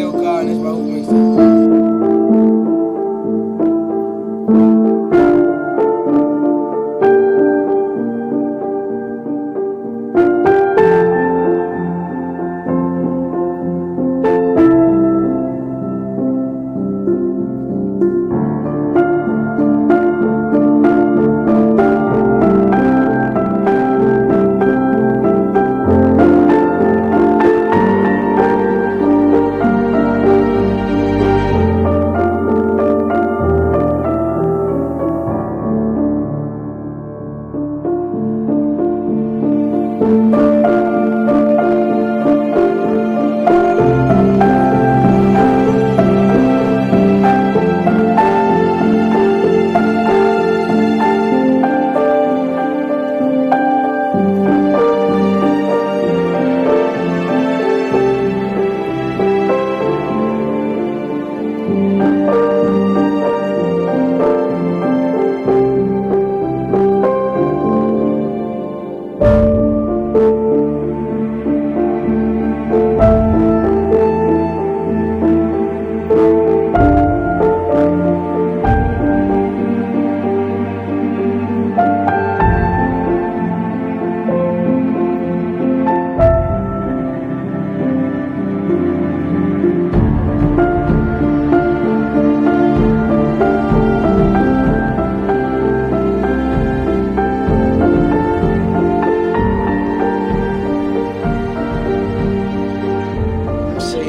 Aquille Carr, and it's my whole mixtape.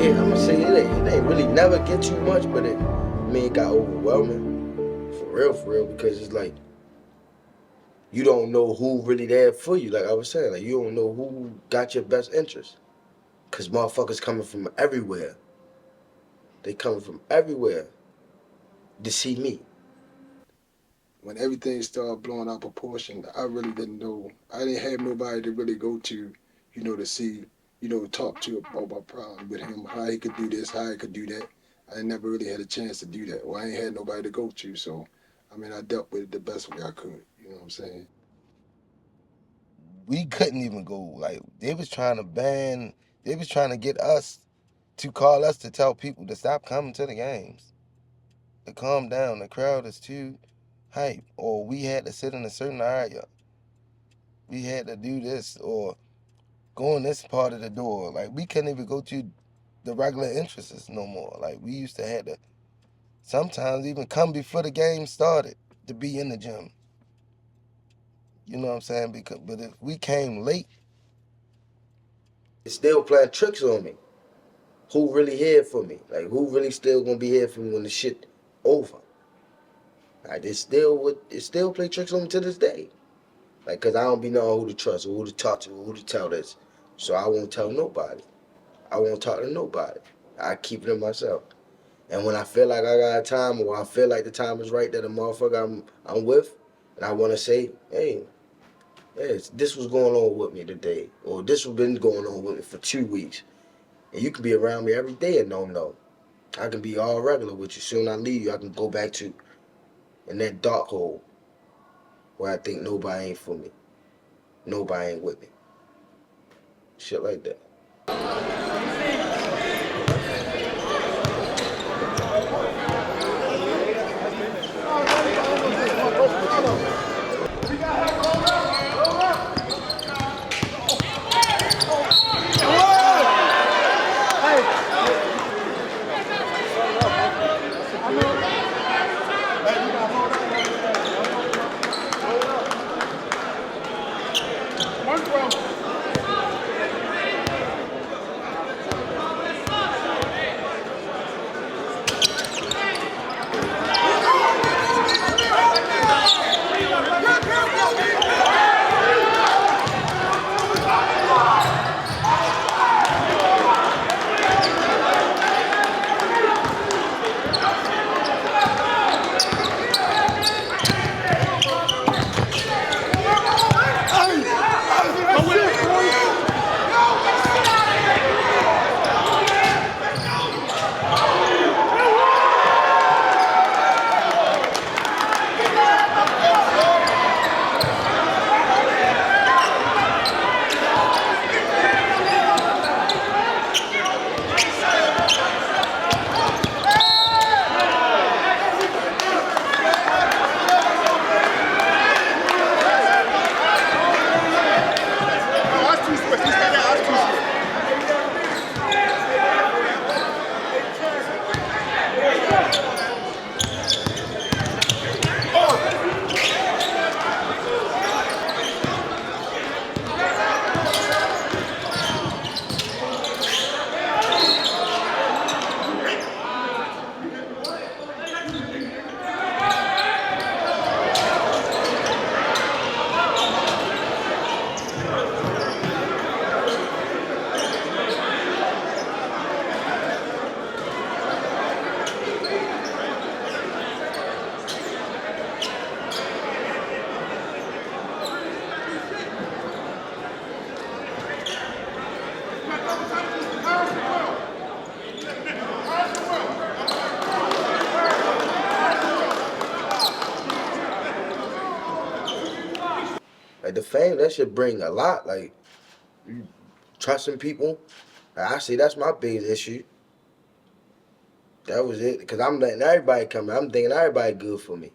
I'm gonna say it ain't really never get too much, but it got overwhelming. For real, because it's like, you don't know who really there for you. Like I was saying, like you don't know who got your best interest. Cause motherfuckers coming from everywhere. They coming from everywhere to see me. When everything started blowing out proportion, I really didn't know. I didn't have nobody to really go to, to see, talk to about my problem with him, how he could do this, how he could do that. I never really had a chance to do that. Well, I ain't had nobody to go to, so, I dealt with it the best way I could, you know what I'm saying? We couldn't even go. Like, they was trying to get us to call us to tell people to stop coming to the games, to calm down. The crowd is too hype, or we had to sit in a certain area. We had to do this, or go in this part of the door. Like, we couldn't even go to the regular entrances no more. Like, we used to have to sometimes even come before the game started to be in the gym. You know what I'm saying? But if we came late, It's still playing tricks on me. Who really here for me? Like who really still gonna be here for me when the shit over? Like it still play tricks on me to this day. Like cause I don't be knowing who to trust, or who to talk to, or who to tell this. So I won't tell nobody. I won't talk to nobody. I keep it to myself. And when I feel like I got time, or I feel like the time is right that a motherfucker I'm with, and I want to say, hey, yes, this was going on with me today, or this has been going on with me for 2 weeks, and you can be around me every day and don't know. I can be all regular with you. Soon I leave you, I can go back to in that dark hole where I think nobody ain't for me, nobody ain't with me. Shit like that. Like the fame, that should bring a lot. Like you trusting people. I see that's my biggest issue. That was it. Cause I'm letting everybody come. I'm thinking everybody good for me.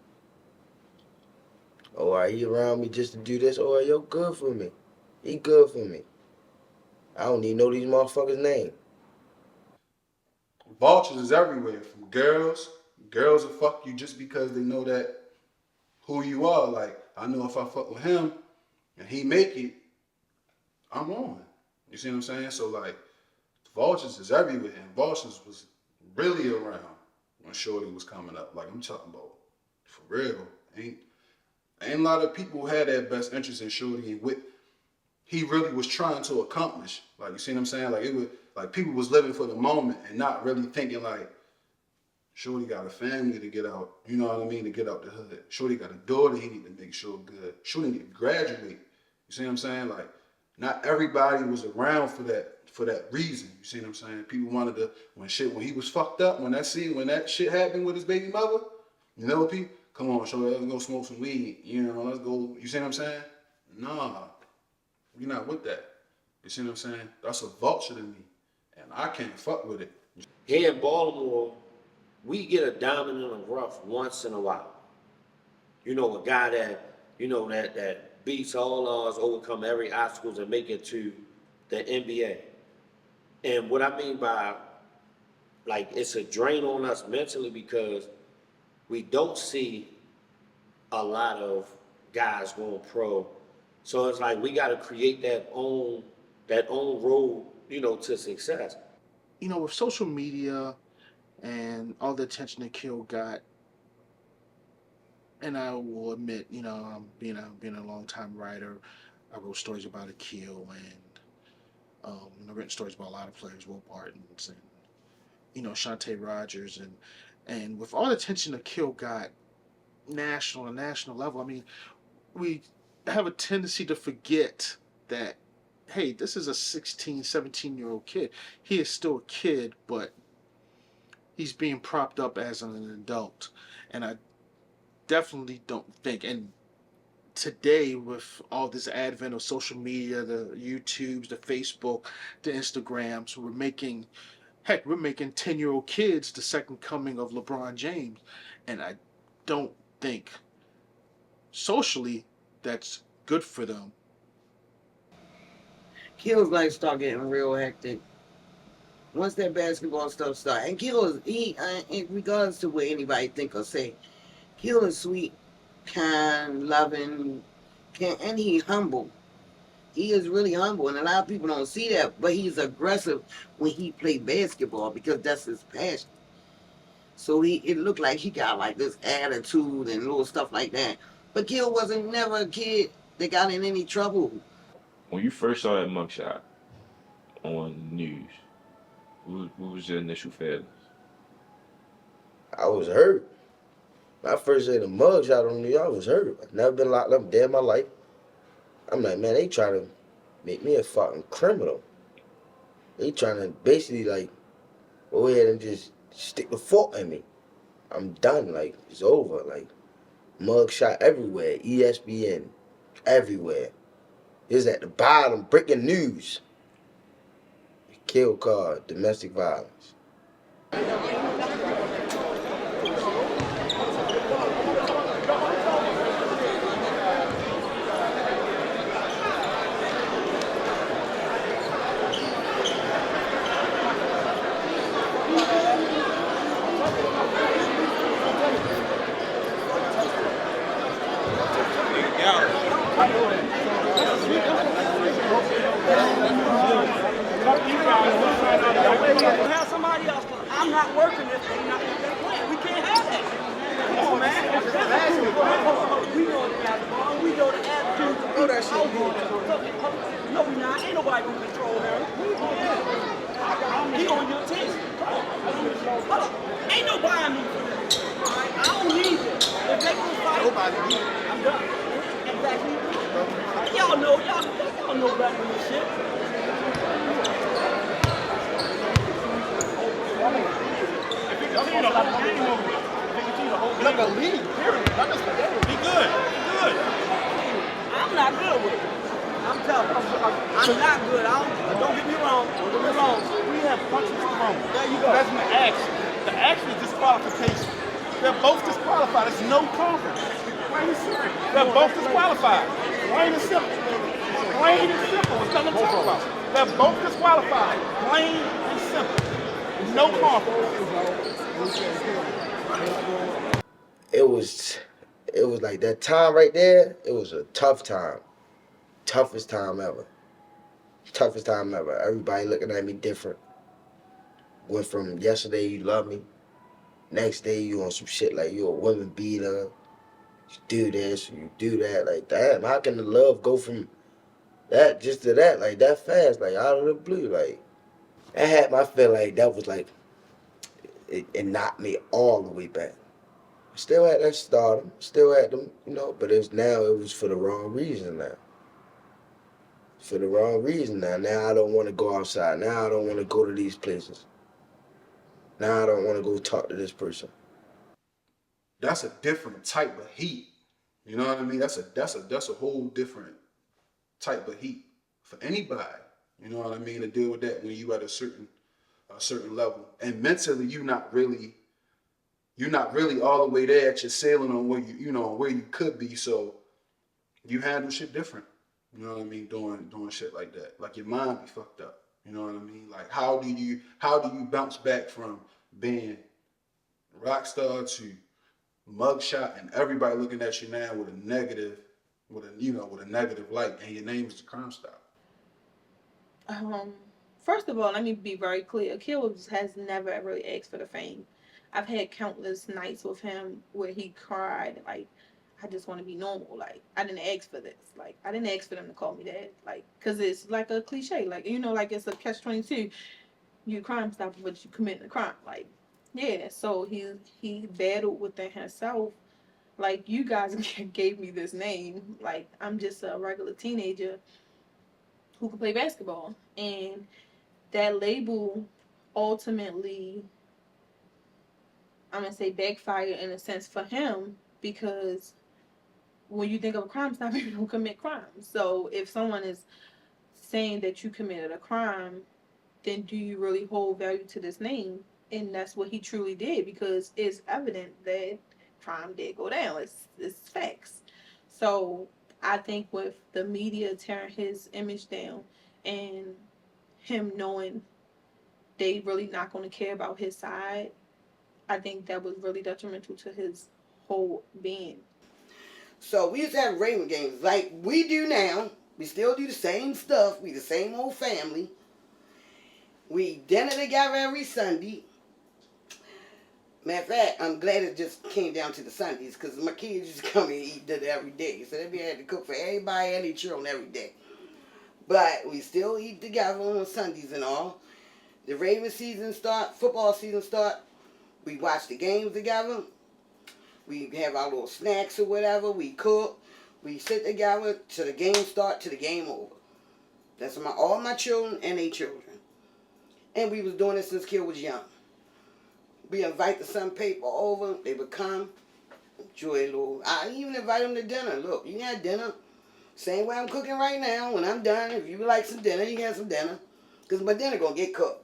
Oh, are he around me just to do this? Oh, yo, good for me. He good for me. I don't even know these motherfuckers' name. Vultures is everywhere. From girls will fuck you just because they know that who you are. Like, I know if I fuck with him and he make it, I'm on. You see what I'm saying? So like, vultures is everywhere, and vultures was really around when Shorty was coming up. Like I'm talking about, for real. Ain't a lot of people who had their best interest in Shorty and what he really was trying to accomplish. Like you see what I'm saying? Like it was like people was living for the moment and not really thinking like, Shorty got a family to get out, you know what I mean, to get out the hood. Shorty got a daughter he need to make sure good. Shorty need to graduate. You see what I'm saying? Like, not everybody was around for that reason. You see what I'm saying? People wanted to when he was fucked up, when that shit happened with his baby mother, you know, people, come on, Shorty, let's go smoke some weed. You know, let's go, you see what I'm saying? Nah, you're not with that. You see what I'm saying? That's a vulture to me. And I can't fuck with it. Here in Baltimore, we get a diamond in the rough once in a while. You know, a guy that, you know, that beats all odds, overcome every obstacle and make it to the NBA. And what I mean by, like, it's a drain on us mentally because we don't see a lot of guys going pro. So it's like we got to create that own road, you know, to success. You know, with social media and all the attention that Kill got, and I will admit, you know, being a long time writer, I wrote stories about Aquille and I've written stories about a lot of players, Will Barton's and Shantae Rogers, and with all the attention Aquille got national level, I mean, we have a tendency to forget that, hey, this is a 16, 17-year-old kid. He is still a kid, but he's being propped up as an adult. And I definitely don't think, and today with all this advent of social media, the YouTubes, the Facebook, the Instagrams, we're making 10-year-old kids the second coming of LeBron James. And I don't think socially that's good for them. Kill's life start getting real hectic once that basketball stuff started. And Kill is in regards to what anybody think or say, Kill is sweet, kind, loving, and he humble. He is really humble, and a lot of people don't see that. But he's aggressive when he play basketball because that's his passion. So it looked like he got like this attitude and little stuff like that. But Kill wasn't never a kid that got in any trouble. When you first saw that mugshot on news, what was your initial feelings? I was hurt. When I first said the mugshot on me, I was hurt. I've never been locked up a day in my life. I'm like, man, they trying to make me a fucking criminal. They trying to basically like go ahead and just stick the fork in me. I'm done. Like, it's over. Like, mugshot everywhere. ESPN, everywhere. It's at the bottom, breaking news. Aquille Carr, domestic violence. Have somebody else, 'cause I'm not working this thing, not that plan. We can't have that. Come on, man. We know the basketball, we know the attitude. We know that shit. No, we not. Ain't nobody gonna control him. He on your team. Hold up. Ain't no buying me for this. All right? I don't need this. If they gonna fight, nobody needs it. I'm done. Exactly. Y'all know better than this shit. Like a lead, period. Be good. I'm not good with it. I'm telling you. I'm not good. Don't get me wrong. Don't get me wrong. We have punches thrown. There you go. That's an action. The action is disqualification. They're both disqualified. It's no conference. They're both disqualified. Plain and simple. Plain and simple. It's nothing to talk about. They're both disqualified. Plain and simple. No conference. It was like that time right there. It was a tough time, toughest time ever. Everybody looking at me different. Went from yesterday you love me, next day you on some shit like you a woman beater. You do this, you do that. Like, damn, how can the love go from that just to that, like that fast, like out of the blue? Like, I had my feel like that was like it knocked me all the way back. Still had that stardom, still had them, but it was for the wrong reason now. For the wrong reason now. Now I don't want to go outside. Now I don't want to go to these places. Now I don't want to go talk to this person. That's a different type of heat. You know what I mean? That's a whole different type of heat for anybody. You know what I mean? To deal with that when you at a certain level, and mentally you're not really all the way there at your ceiling on where where you could be. So you handle shit different. You know what I mean? Doing shit like that. Like your mind be fucked up. You know what I mean? Like how do you bounce back from being rock star to mugshot and everybody looking at you now with a negative light, and your name is the CrimeStopper? First of all, let me be very clear. Aquille has never really asked for the fame. I've had countless nights with him where he cried, like, I just want to be normal. Like, I didn't ask for this. Like, I didn't ask for them to call me that. Like, because it's like a cliche. Like, like it's a catch-22. You crime stopper, but you committing a crime. Like, yeah. So he battled within himself. Like, you guys gave me this name. Like, I'm just a regular teenager who can play basketball. And that label ultimately, I'm going to say, backfired in a sense for him, because when you think of a crime stopper, you don't commit crimes. So if someone is saying that you committed a crime, then do you really hold value to this name? And that's what he truly did, because it's evident that crime did go down. It's facts. So I think with the media tearing his image down and him knowing they really not going to care about his side, I think that was really detrimental to his whole being. So we used to have Raymond games like we do now. We still do the same stuff. We the same old family. We dinner together every Sunday. Matter of fact, I'm glad it just came down to the Sundays, because my kids just come and eat dinner every day. So they had to cook for everybody and their children every day. But we still eat together on Sundays and all. The Ravens season start, football season start. We watch the games together. We have our little snacks or whatever. We cook. We sit together till the game start, till the game over. That's all my children and their children. And we was doing this since kid was young. We invite the Sun Paper over. They would come, enjoy a little. I even invite them to dinner. Look, you can have dinner. Same way I'm cooking right now. When I'm done, if you would like some dinner, you can have some dinner. Because my dinner going to get cooked.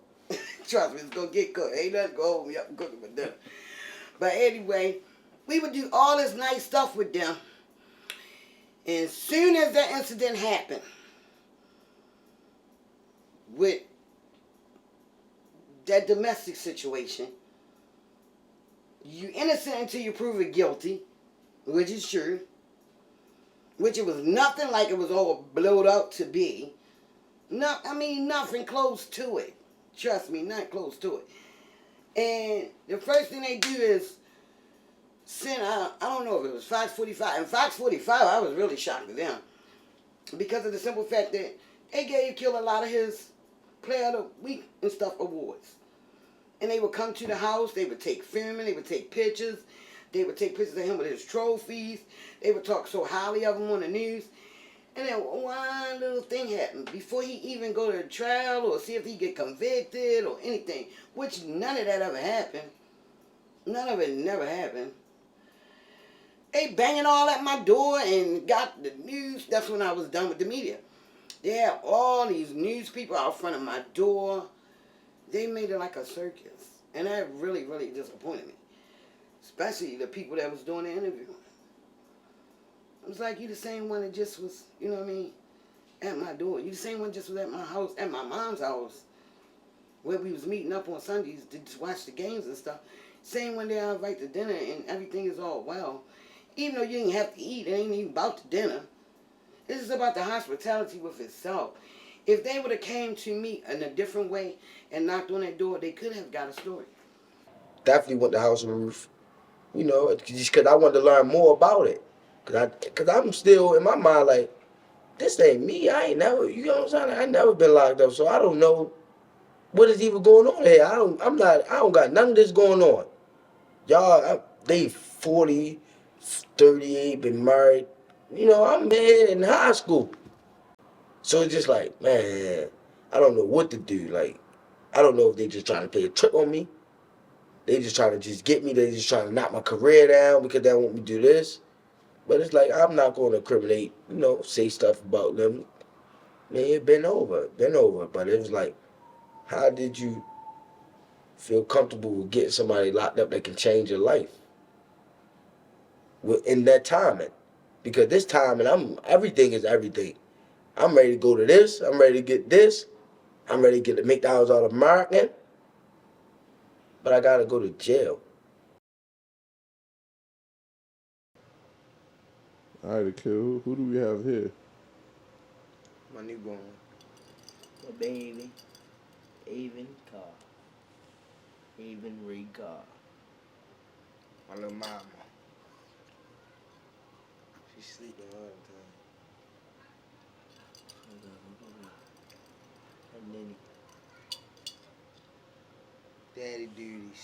Trust me, it's going to get cooked. Ain't nothing go hold me up and cooking my dinner. But anyway, we would do all this nice stuff with them. And as soon as that incident happened, with that domestic situation, you innocent until you prove it guilty, which is true, which it was nothing like it was all blowed up to be. No, I mean, nothing close to it. Trust me, not close to it. And the first thing they do is send out, I don't know if it was Fox 45. And Fox 45, I was really shocked at them, because of the simple fact that they gave Kill a lot of his Player of the Week and stuff awards. And they would come to the house, they would take filming, they would take pictures, they would take pictures of him with his trophies, they would talk so highly of him on the news. And then one little thing happened before he even go to trial or see if he get convicted or anything, which none of that ever happened. None of it never happened. They banging all at my door and got the news. That's when I was done with the media. They have all these news people out front of my door. They made it like a circus. And that really, really disappointed me. Especially the people that was doing the interview. It was like, you the same one that just was, you know what I mean, at my door. You the same one just was at my house, at my mom's house, where we was meeting up on Sundays to just watch the games and stuff. Same one day I invite to dinner and everything is all well. Even though you didn't have to eat, it ain't even about the dinner. This is about the hospitality with itself. If they would have came to me in a different way and knocked on that door, they could have got a story. Definitely went to House of Roof. You know, just because I wanted to learn more about it. Cause I'm still in my mind like, this ain't me. I ain't never, you know what I'm saying? I ain't never been locked up, so I don't know what is even going on here. I don't got none of this going on. Y'all, they 40, 38, been married. You know, I'm here in high school. So it's just like, man, I don't know what to do. Like, I don't know if they just trying to play a trick on me. They just trying to just get me. They just trying to knock my career down because they want me to do this. But it's like, I'm not going to incriminate, you know, say stuff about them. Man, it been over. But it was like, how did you feel comfortable with getting somebody locked up that can change your life? In that timing. Because this timing, everything is everything. I'm ready to go to this. I'm ready to get this. I'm ready to get the McDonald's all American. But I got to go to jail. All right, Akille, who do we have here? My newborn. My baby. Avon Carr. Avon Ray Carr. My little mama. She's sleeping all the time. Her nanny. Daddy duties.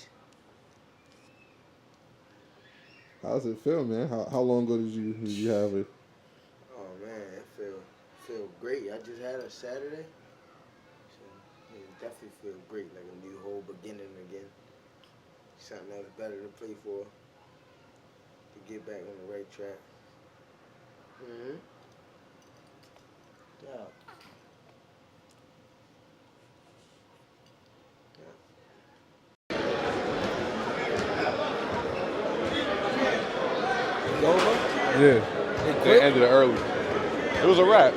How's it feel, man? How long ago did you have it? Oh man, it feel great. I just had her Saturday. So it definitely feel great, like a new whole beginning again. Something else better to play for. To get back on the right track. Mm-hmm. Yeah. It's over? Yeah, they ended it early. It was a wrap.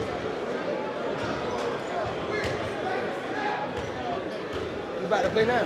You about to play now?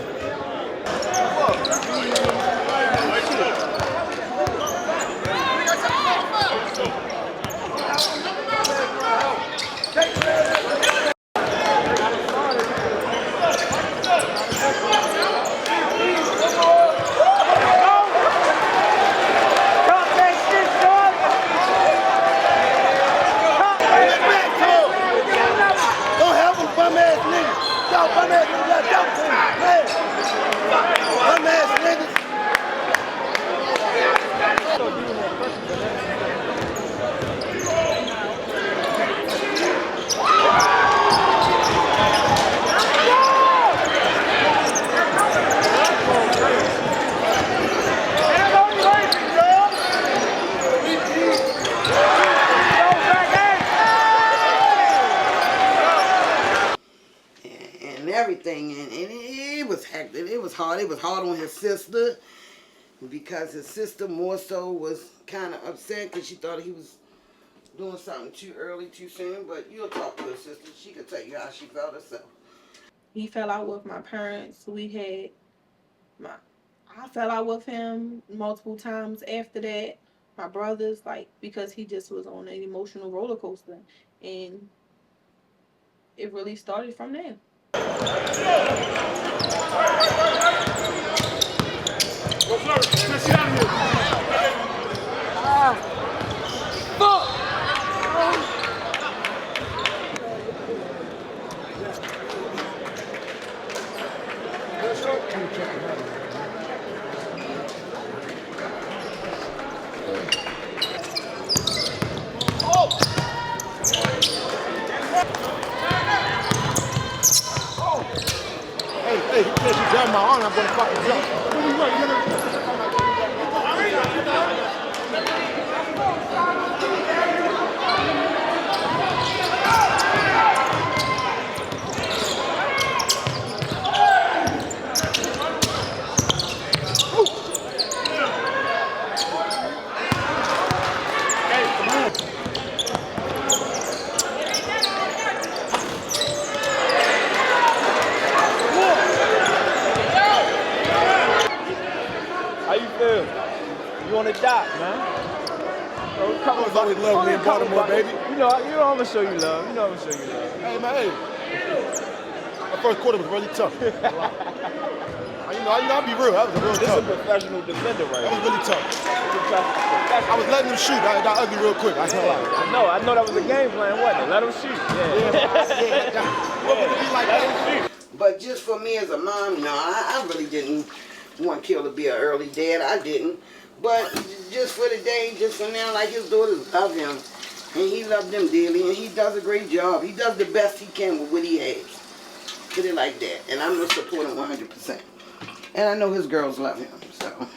Don't help them bum ass niggas. Y'all bum ass niggas. Bum ass niggas. And everything, and it was hectic. It was hard. It was hard on his sister because his sister more so was kind of upset because she thought he was doing something too early, too soon. But you'll talk to his sister. She can tell you how she felt herself. He fell out with my parents. I fell out with him multiple times after that. My brothers, like, because he just was on an emotional roller coaster. And it really started from there. Hey, you grab my arm, I'm gonna fucking jump. always love me in Baltimore, baby. You know I'm gonna show you love. You know I'm gonna show you love. Hey, man, hey. The first quarter was really tough. I'll be real. That was real This tough. is a professional defender right That was here. really tough. I was letting them shoot. I got ugly real quick. I ain't gonna lie. I know that was a game plan, wasn't it? Let him shoot. But just for me as a mom, no, I really didn't want Kill to be an early dad. I didn't. But just for the day, just for now, like his daughters love him. And he loved them dearly, and he does a great job. He does the best he can with what he has. Put it like that. And I'm going to support him 100%. And I know his girls love him, so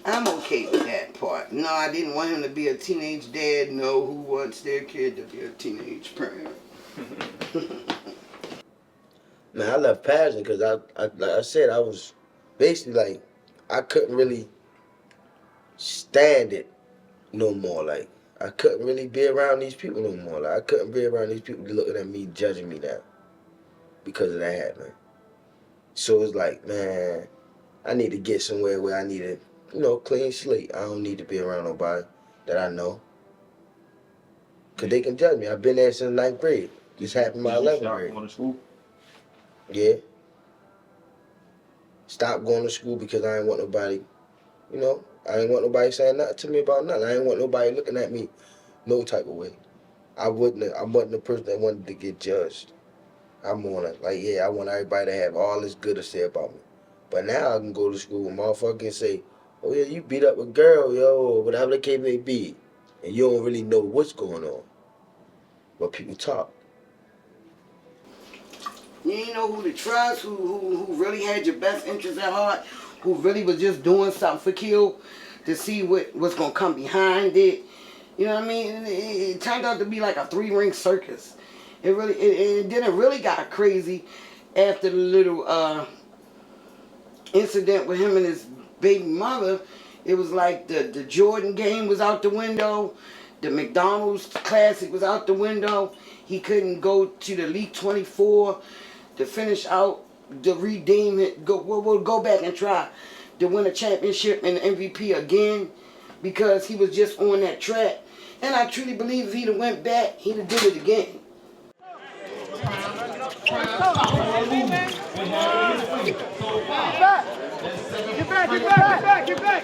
I'm okay with that part. No, I didn't want him to be a teenage dad. No, who wants their kid to be a teenage parent? Man, I left Passion because like I said, I was basically like, I couldn't really stand it no more. Like, I couldn't really be around these people no more. Like, I couldn't be around these people looking at me, judging me now because of that, man. So it's like, man, I need to get somewhere where I need to, clean slate. I don't need to be around nobody that I know. Because they can judge me. I've been there since 9th grade. This happened in my 11th grade. Going to school? Yeah. Stopped going to school because I ain't want nobody, I ain't want nobody saying nothing to me about nothing. I ain't want nobody looking at me no type of way. I wasn't the person that wanted to get judged. I'm on it. Like, yeah, I want everybody to have all this good to say about me. But now I can go to school and motherfucking say, oh yeah, you beat up a girl, yo, whatever the case may be. And you don't really know what's going on. But people talk. You ain't know who to trust, who really had your best interest at heart, who really was just doing something for Kill to see what's going to come behind it. You know what I mean? It turned out to be like a 3-ring circus. It didn't really got crazy after the little incident with him and his baby mother. It was like the Jordan game was out the window. The McDonald's Classic was out the window. He couldn't go to the Elite 24 to finish out, to redeem it. We'll go back and try to win a championship and MVP again because he was just on that track. And I truly believe if he'd have went back, he'd have did it again. Get back.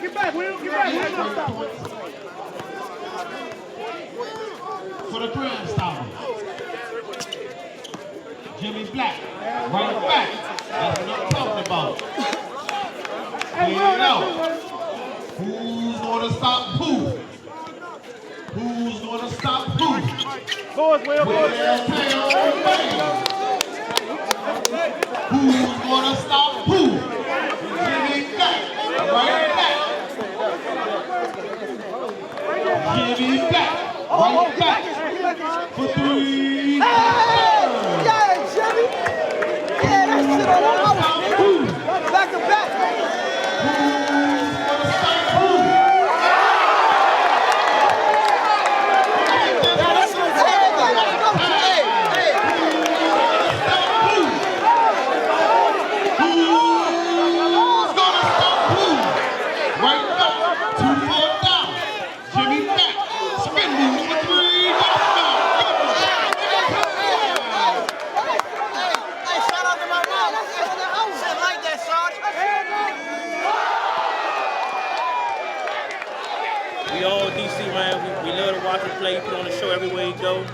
For the CrimeStopper. Jimmy Black, right back. That's what I'm talking about. Here you know. Who's going to stop who? Who's going to stop who? Who's going to stop who? Jimmy Black, right back. Jimmy Black, right back. For 3. Yeah, Jimmy. Yeah, that shit on the house. Back to back. We all DC, man. We love to watch him play. He put on the show everywhere he go.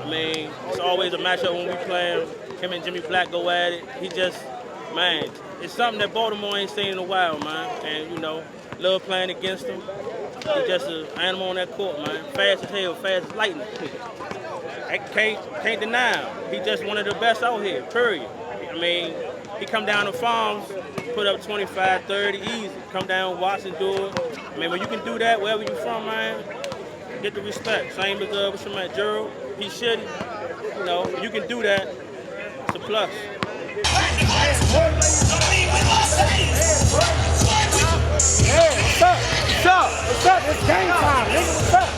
I mean, it's always a matchup when we play him. Him and Jimmy Black go at it. He just, man, it's something that Baltimore ain't seen in a while, man. And, love playing against him. He's just an animal on that court, man. Fast as hell, fast as lightning. I can't deny him. He just one of the best out here, period. I mean, he come down to farms, put up 25, 30, easy. Come down, watch and do it. I mean, when you can do that wherever you from, man, get the respect. Same as with some man, Gerald. He shouldn't. You can do that. It's a plus. Hey, what's up? What's up? What's up? It's game time, nigga. What's up?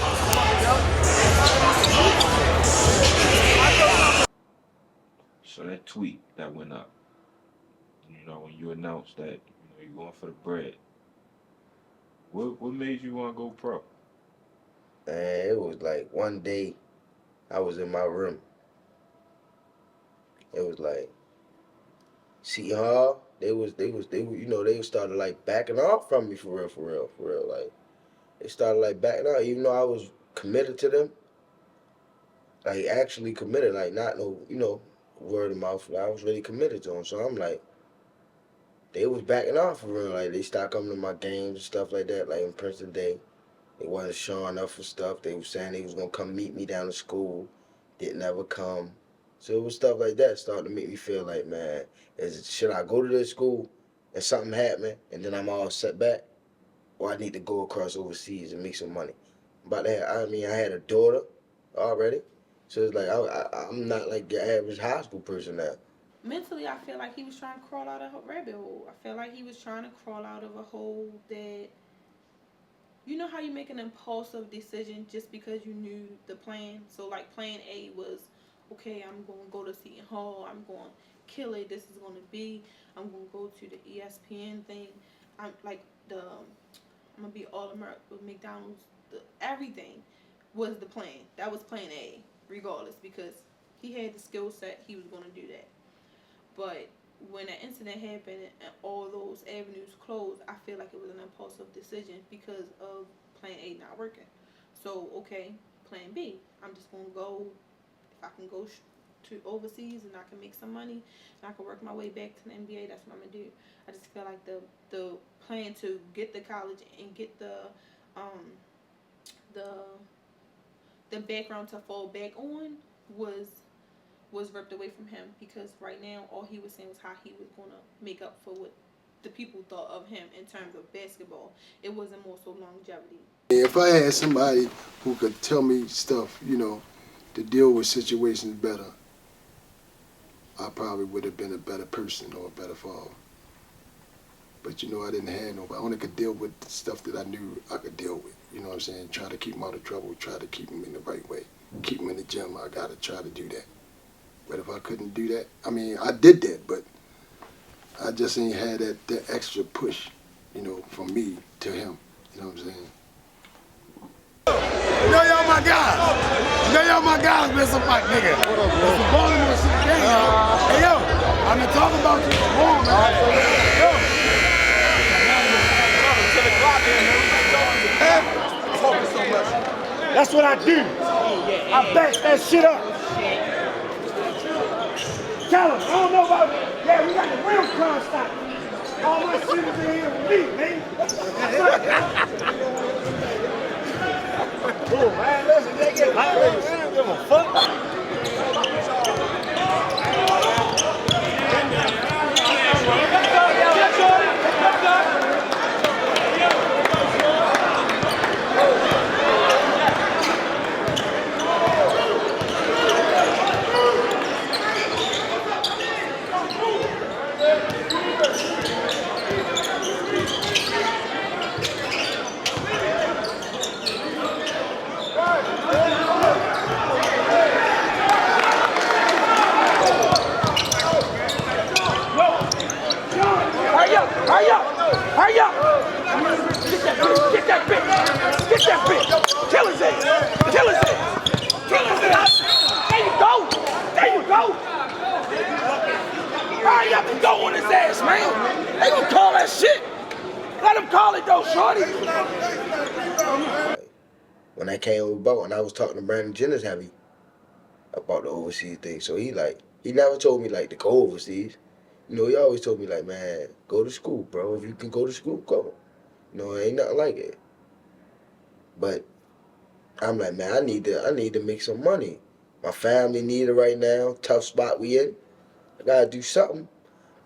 So that tweet that went up, when you announced that you're going for the bread, what made you want to go pro? And it was like one day I was in my room. It was like Seton Hall, they started like backing off from me for real. Like they started like backing off, even though I was committed to them. Like actually committed, like not no, word of mouth. I was really committed to them. So I'm like, they was backing off for real. Like they stopped coming to my games and stuff like that. Like in Princeton Day, they wasn't showing up for stuff. They was saying they was gonna come meet me down to school, didn't ever come. So it was stuff like that starting to make me feel like, man, should I go to this school and something happen and then I'm all set back, or I need to go across overseas and make some money. But I had a daughter already, so it's like I'm not like the average high school person now. Mentally, I feel like he was trying to crawl out of a rabbit hole. I feel like he was trying to crawl out of a hole that, you know how you make an impulsive decision just because you knew the plan? So like plan A was, okay, I'm going to go to Seton Hall. I'm going to kill it. This is going to be, I'm going to go to the ESPN thing. I'm like I'm going to be all American with McDonald's. Everything was the plan. That was plan A, regardless, because he had the skill set. He was going to do that. But when that incident happened and all those avenues closed, I feel like it was an impulsive decision because of plan A not working. So, okay, plan B. I'm just going to go, if I can go to overseas and I can make some money and I can work my way back to the NBA, that's what I'm going to do. I just feel like the plan to get the college and get the background to fall back on was ripped away from him, because right now all he was saying was how he was going to make up for what the people thought of him in terms of basketball. It wasn't more so longevity. If I had somebody who could tell me stuff, to deal with situations better, I probably would have been a better person or a better father. But I didn't have nobody. I only could deal with the stuff that I knew I could deal with. You know what I'm saying? Try to keep them out of trouble, try to keep them in the right way. Keep them in the gym, I got to try to do that. But if I couldn't do that, I did that, but I just ain't had that extra push, from me to him. You know what I'm saying? Y'all my guys. Y'all my guys, man. Some fight, nigga. What up, bro? It's the Baltimore shit gang, y'all. Hey, yo, I've been talking about you for long, man. Yo. Talking so much. That's what I do. I back that shit up. Tell him, I don't know about it. Yeah, we got the real CrimeStopper. All my shit is in here with me, man. Cool, man. Listen, they get violated. I don't give a fuck. Hurry up! Hurry up! Get that bitch! Get that bitch! Kill his ass! Kill his ass! Kill his ass! There you go! There you go! Hurry up and go on his ass, man! They gonna call that shit! Let him call it though, shorty! When I came about and I was talking to Brandon Jennings heavy about the overseas thing, so he never told me like to go overseas. He always told me like, man, go to school, bro. If you can go to school, go. It ain't nothing like it. But I'm like, man, I need to make some money. My family need it right now. Tough spot we in. I gotta do something.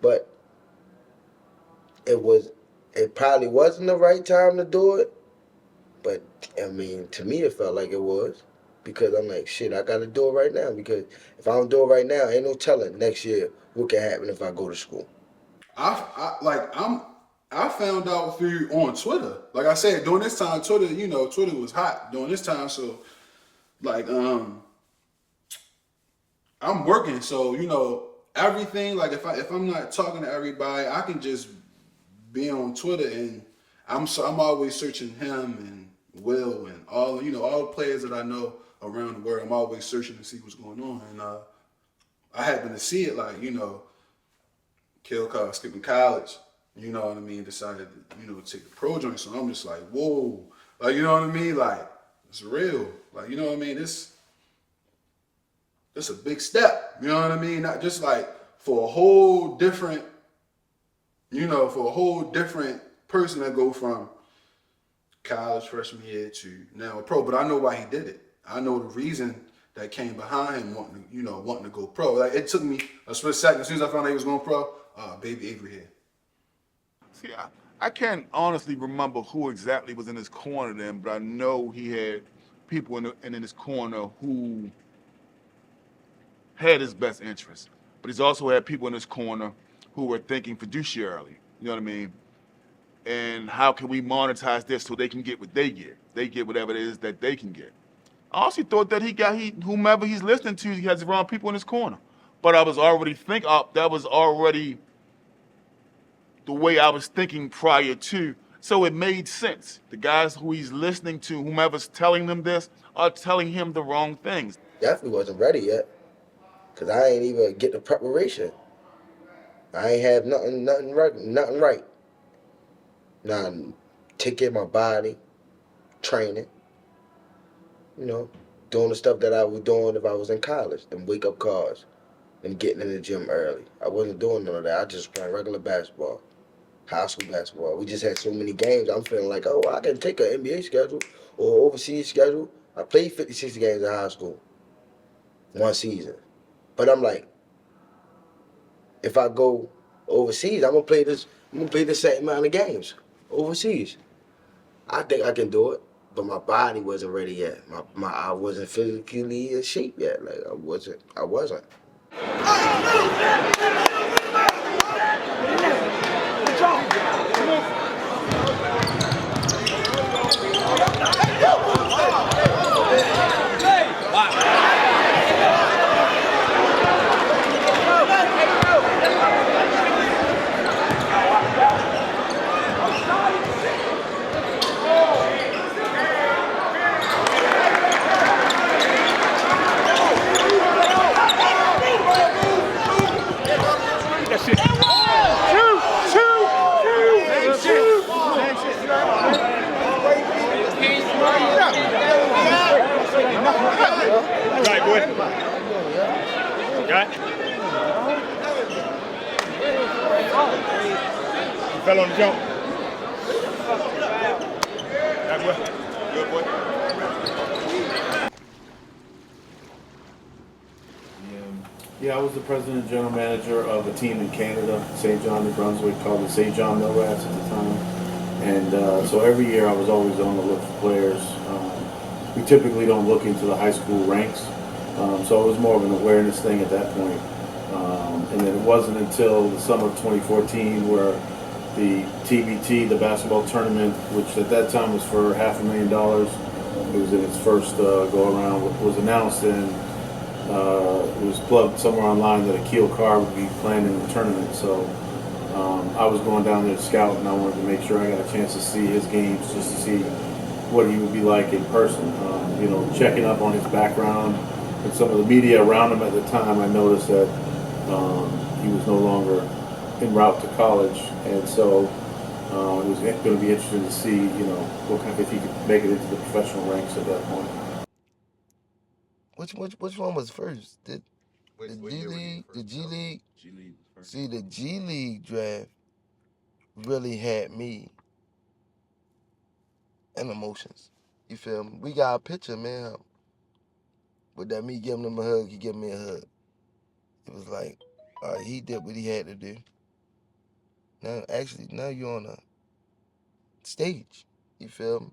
But it probably wasn't the right time to do it. But to me it felt like it was. Because I'm like, shit, I gotta do it right now. Because if I don't do it right now, ain't no telling next year what can happen if I go to school. I found out through on Twitter. Like I said, during this time, Twitter was hot during this time. So, like, I'm working. So, everything. Like, if I'm not talking to everybody, I can just be on Twitter and I'm always searching him and Will, and all the players that I know around the world. I'm always searching to see what's going on, and I happen to see it like Aquille Carr skipping college. You know what I mean? Decided to take the pro joint. So I'm just like, whoa, like you know what I mean? Like it's real. Like you know what I mean? This a big step. You know what I mean? Not just like for a whole different, for a whole different person that go from college freshman year to now a pro. But I know why he did it. I know the reason that came behind him wanting to go pro. Like it took me a split second. As soon as I found out he was going pro, baby Avery here. See, I can't honestly remember who exactly was in his corner then, but I know he had people in his corner who had his best interest. But he's also had people in his corner who were thinking fiduciarily. You know what I mean? And how can we monetize this so they can get what they get? They get whatever it is that they can get. I also thought that whomever he's listening to, he has the wrong people in his corner. But I was already that was already the way I was thinking prior to. So it made sense. The guys who he's listening to, whomever's telling them this, are telling him the wrong things. Definitely wasn't ready yet, cause I ain't even get the preparation. I ain't have nothing right. Nah, take care of my body, training, doing the stuff that I was doing if I was in college, them wake up calls, and getting in the gym early. I wasn't doing none of that. I just playing regular basketball, high school basketball. We just had so many games. I'm feeling like, oh, I can take an NBA schedule or overseas schedule. I played 50, 60 games in high school, one season. But I'm like, if I go overseas, I'm gonna play the same amount of games overseas. I think I can do it, but my body wasn't ready yet. I wasn't physically in shape yet. Like I wasn't. Right, boy. Got it. You fell on the jump. Got it, boy. Good, boy. Yeah, I was the president and general manager of a team in Canada, St. John, New Brunswick, called the St. John Millrats at the time. And so every year I was always on the look for players. We typically don't look into the high school ranks, so it was more of an awareness thing at that point. And then it wasn't until the summer of 2014 where the TBT, the basketball tournament, which at that time was for $500,000, it was in its first go-around, was announced, and it was plugged somewhere online that Aquille Carr would be playing in the tournament. So I was going down there to scout, and I wanted to make sure I got a chance to see his games, just to see what he would be like in person. Checking up on his background and some of the media around him at the time, I noticed that he was no longer en route to college, and so it was going to be interesting to see, if he could make it into the professional ranks at that point. Which one was first? The G League, the G League. G League was first. See, the G League draft really had me in emotions. You feel me? We got a picture, man. With that me giving him a hug, he gave me a hug. It was like, he did what he had to do. Now you're on a stage. You feel me?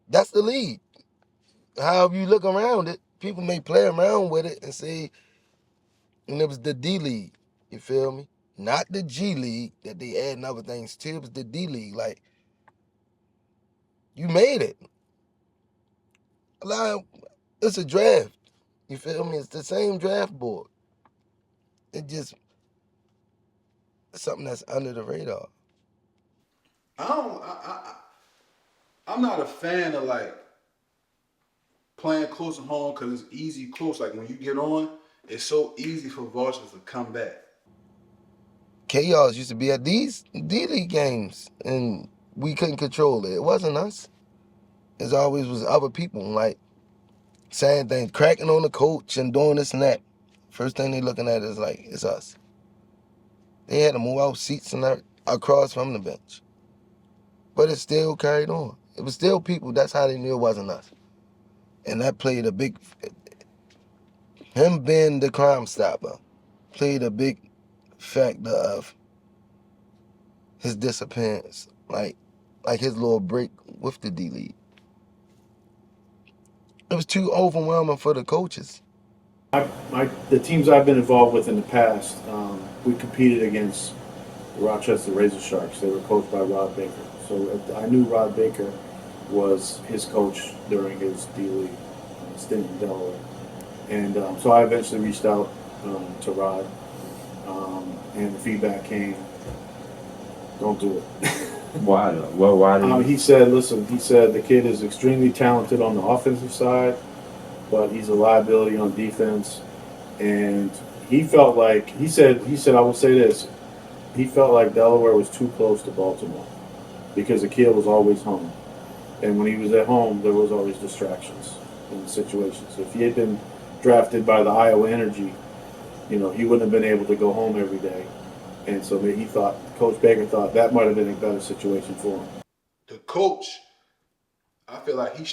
That's the league. However you look around it, people may play around with it and say, and it was the D League. You feel me? Not the G League that they adding other things to. It was the D League. Like, you made it. Like, it's a draft. You feel me? It's the same draft board. It just something that's under the radar. I I'm not a fan of like playing close to home because it's easy close. Like when you get on, it's so easy for vultures to come back. Chaos used to be at these D-League games, and we couldn't control it. It wasn't us. It always was other people, like saying things, cracking on the coach and doing this and that. First thing they looking at is like, it's us. They had to move out seats and across from the bench. But it still carried on. It was still people. That's how they knew it wasn't us. And that played a big, him being the CrimeStopper, played a big factor of his disappearance. Like his little break with the D-League. It was too overwhelming for the coaches. The teams I've been involved with in the past, we competed against the Rochester Razor Sharks. They were coached by Rod Baker. So I knew Rod Baker was his coach during his D-League stint in Delaware. And so I eventually reached out to Rod, and the feedback came, don't do it. Why? Well, why did He said, listen, the kid is extremely talented on the offensive side, but he's a liability on defense. And he felt like, he said, I will say this, he felt like Delaware was too close to Baltimore because the kid was always home. And when he was at home, there was always distractions in the situations. If he had been drafted by the Iowa Energy, he wouldn't have been able to go home every day. And so Coach Baker thought that might have been a better situation for him. The coach, I feel like he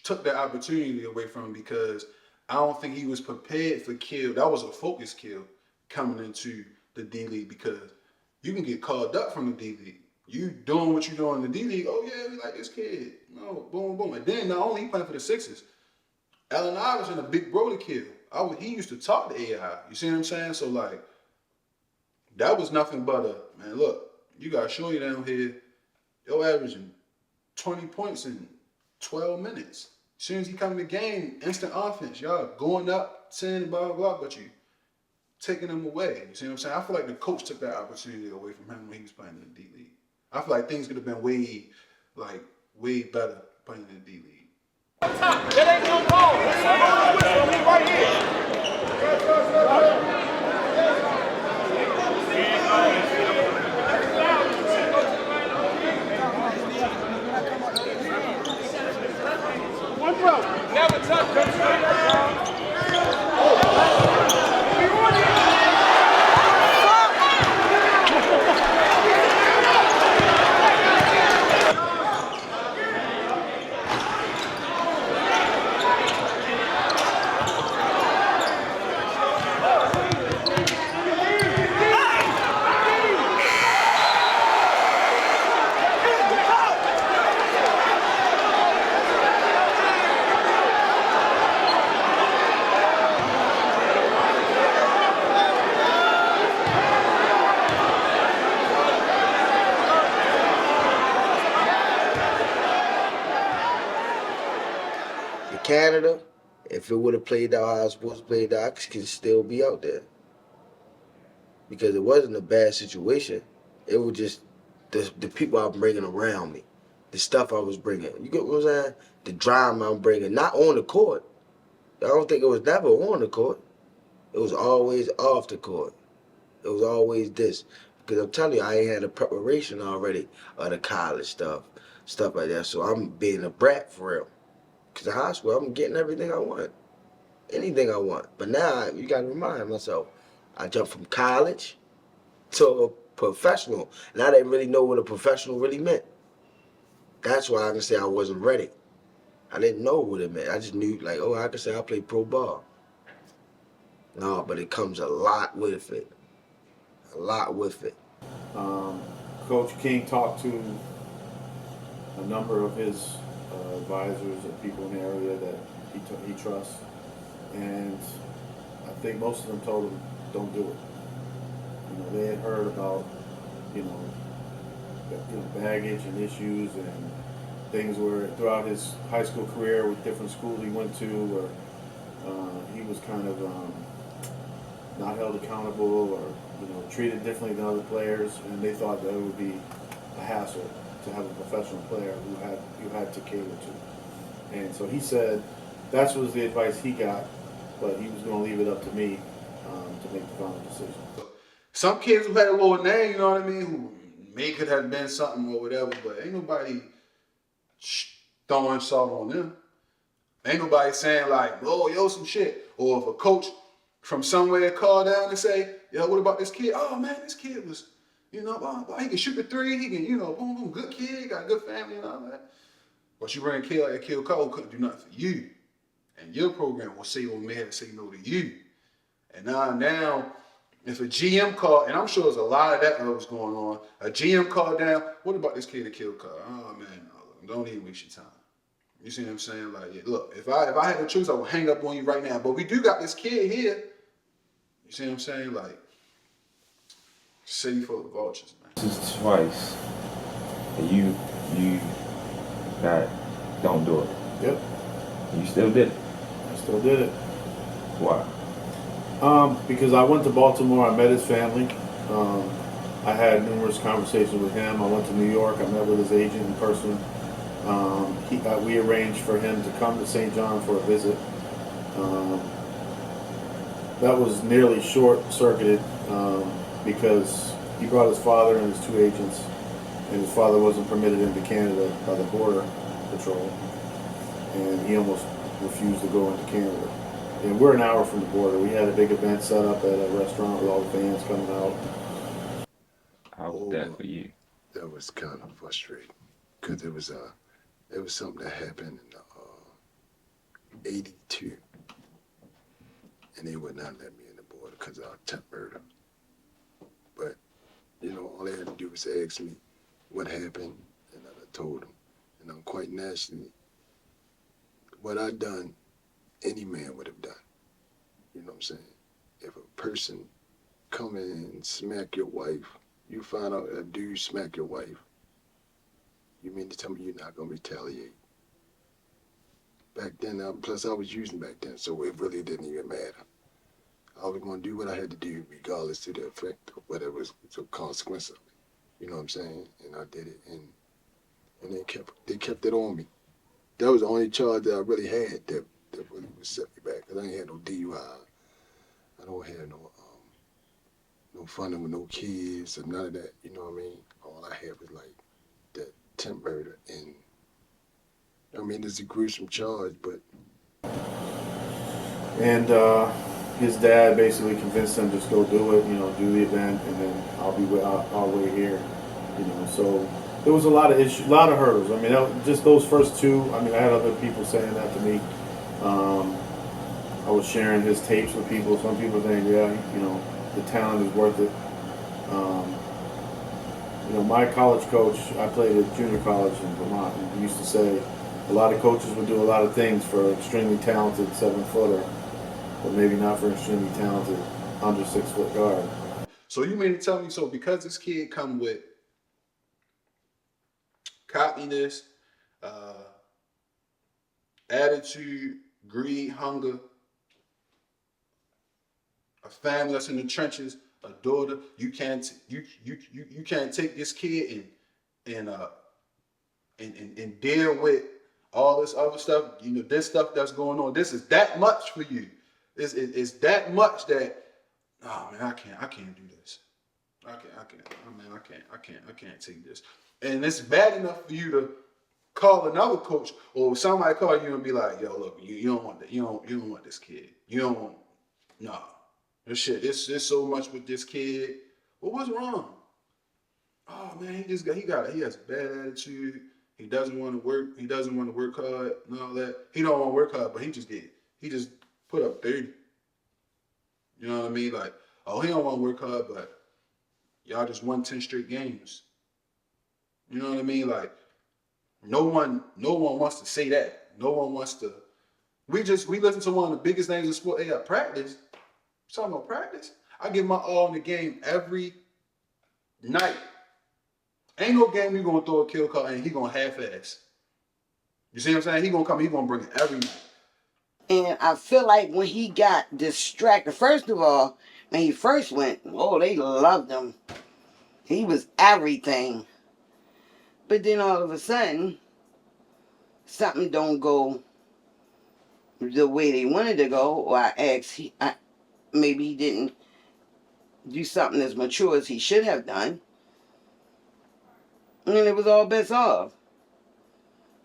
took that opportunity away from him because I don't think he was prepared for kill. That was a focus kill coming into the D-League because you can get called up from the D-League. You doing what you doing in the D-League, oh yeah, we like this kid. No, boom, boom. And then not only he playing for the Sixers, Allen Iverson, a big brother kid. He used to talk to AI. You see what I'm saying? So like, that was nothing but man, look, you got Shorty down here, you're averaging 20 points in 12 minutes. As soon as he come in the game, instant offense, y'all going up, 10, blah, blah, blah, but you taking them away. You see what I'm saying? I feel like the coach took that opportunity away from him when he was playing in the D-League. I feel like things could have been way better playing in the D-League. That ain't no ball. That's right here. One throw. Never touch. Canada, if it would have played out how I was supposed to play out, I could still be out there. Because it wasn't a bad situation. It was just the people I'm bringing around me. The stuff I was bringing. You get what I'm saying? The drama I'm bringing. Not on the court. I don't think it was never on the court. It was always off the court. It was always this. Because I'm telling you, I ain't had a preparation already of the college stuff like that. So I'm being a brat for real. Because in high school, I'm getting everything I want. Anything I want. But now, you got to remind myself, I jumped from college to a professional. And I didn't really know what a professional really meant. That's why I can say I wasn't ready. I didn't know what it meant. I just knew, like, oh, I can say I play pro ball. No, but it comes a lot with it. A lot with it. Coach King talked to a number of his advisors and people in the area that he trusts, and I think most of them told him, don't do it. They had heard about, baggage and issues and things where throughout his high school career with different schools he went to where he was kind of not held accountable or treated differently than other players, and they thought that it would be a hassle to have a professional player you had to cater to. And so he said that was the advice he got, but he was going to leave it up to me to make the final decision. Some kids who had a little name, you know what I mean, who may could have been something or whatever, but ain't nobody throwing salt on them. Ain't nobody saying like, oh, yo, some shit. Or if a coach from somewhere call down and say, yo, what about this kid? Oh, man, this kid was, you know, he can shoot the three. He can, you know, boom, boom, good kid, got a good family and all that. But you bring a kid like Aquille Carr who couldn't do nothing for you. And your program will say, well, may have to say no to you. And now, if a GM called, and I'm sure there's a lot of that was going on, a GM called down, what about this kid Aquille Carr? Oh, man, don't even waste your time. You see what I'm saying? Like, yeah, look, if I had to choose, I would hang up on you right now. But we do got this kid here. You see what I'm saying? Like, city full of vultures, man. This is twice. And you got, don't do it. Yep. And you still did it. I still did it. Why? Because I went to Baltimore, I met his family. I had numerous conversations with him. I went to New York, I met with his agent in person. We arranged for him to come to St. John for a visit. That was nearly short-circuited because he brought his father and his two agents, and his father wasn't permitted into Canada by the Border Patrol, and he almost refused to go into Canada. And we're an hour from the border. We had a big event set up at a restaurant with all the fans coming out. How was that for you? That was kind of frustrating because it was something that happened in '82, and they would not let me in the border because of attempted murder. But you know, all they had to do was ask me what happened, and I told them. And I'm quite naturally, what I done, any man would have done. You know what I'm saying? If a person come in and smack your wife, you find out a dude smack your wife, you mean to tell me you're not gonna retaliate? Back then, plus I was using back then, so it really didn't even matter. I was gonna do what I had to do, regardless to the effect of whatever was the consequence of it. You know what I'm saying? And I did it, and they kept it on me. That was the only charge that I really had that really would set me back, because I ain't had no DUI. I don't have no funding with no kids or none of that. You know what I mean? All I had was like that attempt murder, and I mean it's a gruesome charge, but. And his dad basically convinced him just go do it, you know, do the event, and then I'll wait here, you know. So there was a lot of issues, a lot of hurdles. I mean, just those first two. I mean, I had other people saying that to me. I was sharing his tapes with people. Some people saying, yeah, you know, the talent is worth it. You know, my college coach, I played at junior college in Vermont, and he used to say a lot of coaches would do a lot of things for extremely talented 7-footer, but maybe not for extremely talented under 6-foot guard. So you mean to tell me, so because this kid come with cockiness, attitude, greed, hunger, a family that's in the trenches, a daughter, you can't take this kid and deal with all this other stuff, you know, this stuff that's going on. This is that much for you. It's that much that, oh man, I can't do this. I can't take this. And it's bad enough for you to call another coach or somebody call you and be like, yo, look, you don't want that. You don't want this kid. You don't want, nah. This shit, it's so much with this kid. Well, what's wrong? Oh man, he has a bad attitude. He doesn't want to work. He doesn't want to work hard and all that. He don't want to work hard, but he just put up 30. You know what I mean? Like, oh, he don't want to work hard, but y'all just won 10 straight games. You know what I mean? Like, no one wants to say that. No one wants to. We listen to one of the biggest things in sport. Hey, practice. We're talking about practice. I give my all in the game every night. Ain't no game you gonna throw a kill call and he gonna half-ass. You see what I'm saying? He gonna come, he gonna bring it every night. And I feel like when he got distracted, first of all, when he first went, oh, they loved him. He was everything. But then all of a sudden, something don't go the way they wanted to go, or maybe he didn't do something as mature as he should have done, and then it was all bets off.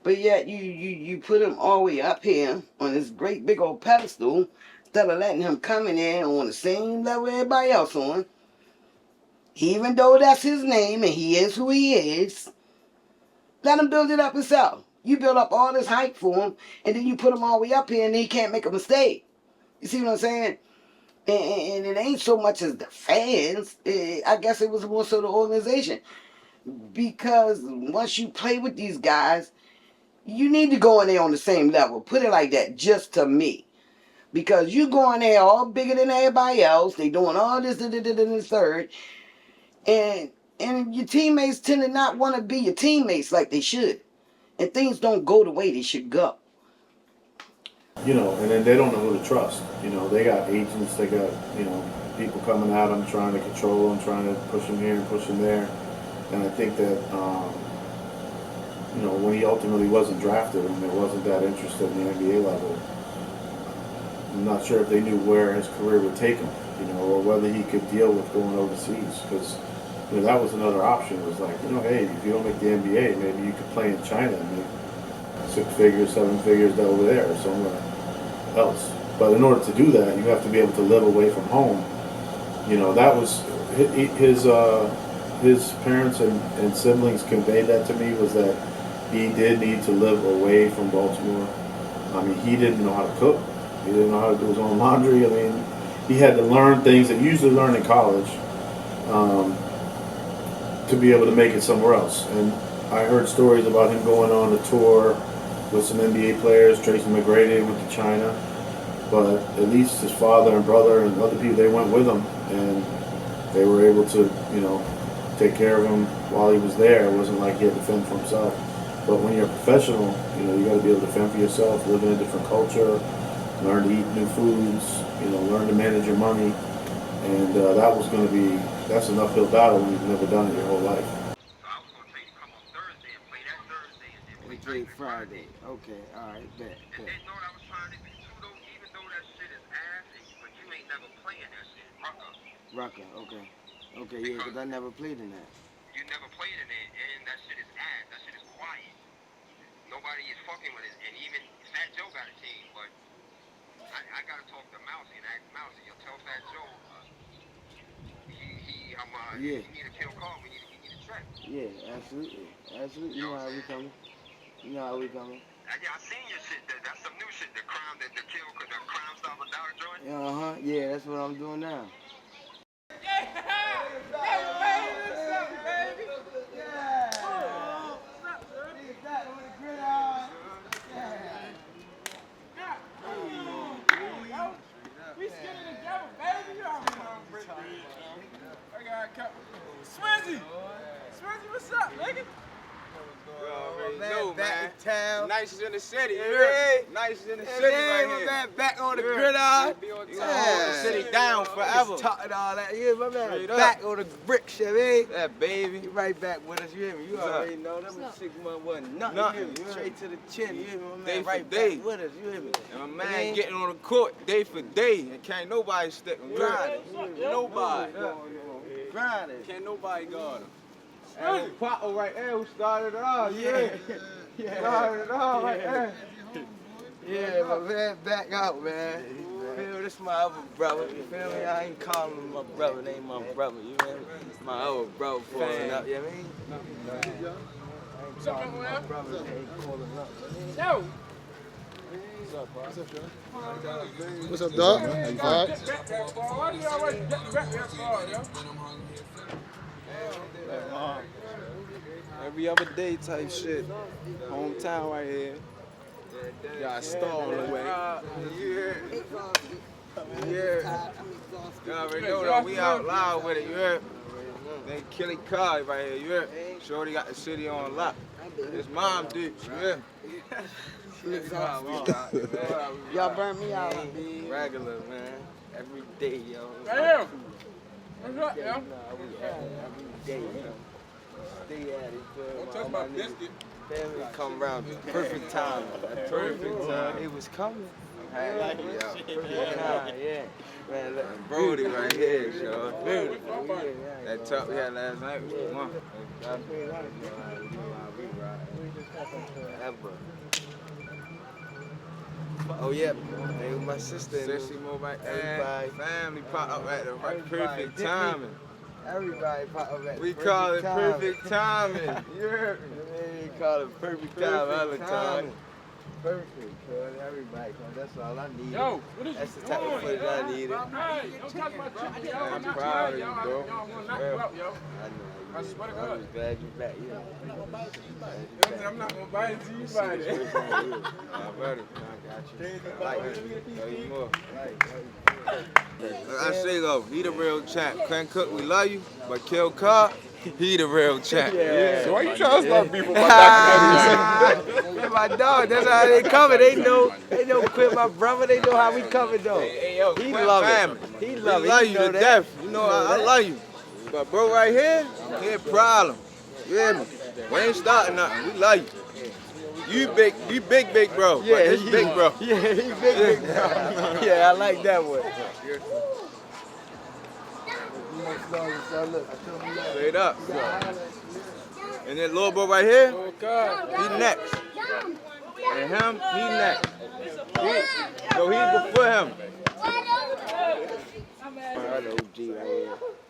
But yet you put him all the way up here on this great big old pedestal instead of letting him come in there on the same level everybody else on. Even though that's his name and he is who he is, let him build it up himself. You build up all this hype for him, and then you put him all the way up here, and he can't make a mistake. You see what I'm saying? And it ain't so much as the fans. I guess it was more so the organization. Because once you play with these guys, you need to go in there on the same level. Put it like that, just to me. Because you go in there all bigger than everybody else. They doing all this, and this, third. And your teammates tend to not want to be your teammates like they should. And things don't go the way they should go. You know, and then they don't know who to trust. You know, they got agents, they got, you know, people coming at them, trying to control them, trying to push them here and push them there. And I think that, you know, when he ultimately wasn't drafted and there wasn't that interest at the NBA level, I'm not sure if they knew where his career would take him, you know, or whether he could deal with going overseas. Because, you know, that was another option. It was like, you know, hey, if you don't make the NBA, maybe you could play in China and make 6 figures, 7 figures over there or somewhere else. But in order to do that, you have to be able to live away from home. You know, that was his parents and siblings conveyed that to me, was that he did need to live away from Baltimore. I mean, he didn't know how to cook. He didn't know how to do his own laundry. I mean, he had to learn things that you usually learn in college to be able to make it somewhere else. And I heard stories about him going on a tour with some NBA players. Tracy McGrady went to China, but at least his father and brother and other people, they went with him, and they were able to, you know, take care of him while he was there. It wasn't like he had to fend for himself. But when you're a professional, you know, you got to be able to fend for yourself, live in a different culture, learn to eat new foods, you know, learn to manage your money. And that's an uphill battle when you've never done it your whole life. We played Friday. Okay, all right, bet. Rucker, okay. Okay, yeah, because I never played in that. You never played in it, and that shit is ass. That shit is quiet. Nobody is fucking with it, and even Fat Joe got a team, but I gotta talk to Mousy and ask Mousy. You'll tell Fat Joe Yeah. he need a kill call. We need a check. Yeah, absolutely. Absolutely. You know how we coming. You know how we coming. Yeah, I seen your shit. That's some new shit. The CrimeStopper dollar joint. Uh-huh. Yeah, that's what I'm doing now. Swizzy, what's up, nigga? Man, back in town. Nicest in the city, you Yeah. heard? Nicest in the city right my here. man, back on the Yeah. gridiron. You gonna hold the city down forever. Talking all that. Yeah, my man, Straight up. back on the brick shit, man. That baby. You right back with us, you hear me? You What's already up? know that was 6 months wasn't nothing. Nothing, You hear me? you hear Straight to the chin, you hear me? My man, Day for right day. back with us, you hear me? And my man Man. getting on the court day for day, and can't nobody stick him. Grinding. Nobody. Grinding. Can't nobody guard him. And Pato right there who started it all, yeah. Started it all right there. Yeah, my man, back out, man. Feel me? This my other brother, you feel me? I ain't calling him my brother, they ain't my brother, you feel me? My other brother pulling up, you know what I mean? What's up, man? My brother ain't calling up. Yo. What's up, bro? What's up, Sean? What's up, dog? How you all right? Why do you always get back here for, yo? Every other day type shit. Hometown right here. Got a star on the way. Yeah. You already know though, we out loud with it, you heard? Then Aquille Carr right here, you heard? Shorty got the city on lock. His mom did, you heard? Y'all burn me out. Regular, man. Every day, yo. Damn. What's up, yo? Every day, yo. Stay at it, feel me? All my niggas, family come around. Perfect time. Perfect time. It was coming. Yeah. Perfect time, yeah. Man, look, Brody right here, yo. Beautiful. That talk we had last night was the one. Ever. Oh yeah, they with my sister. Sissy move back. Everybody, family pop up at the right perfect timing. Everybody pop up at the perfect timing. We call it perfect timing. You heard me? We call it perfect time all the time. Perfect, cuz everybody, cuz that's all I need. Yo, what is that's the type of footage I needed. Hey, don't touch my chicken, yo. I'm proud of you, bro. Y'all gonna knock you out, yo. I know. I swear to God. I'm just glad you're back, yeah. I'm not gonna buy it till you buy it. My brother, I got you. I like it. Tell you more. I say though, he the real champ. Crank Cook, we love you, but Aquille Carr, he the real champ. Yeah. So why you trying to start beef with my documentary? Man, my dog, that's how they coming. They know Quit, my brother. They know how we coming though. Hey, yo, he love it. He love it. love you to death. You know I love you. But bro right here, he a problem. You hear me? We ain't starting nothing. We love you. You big bro. Yeah, this big bro. Yeah, he big bro. Yeah, I like that one. Straight up. And that little boy right here, he next. And him, he next. So he's before him. OG right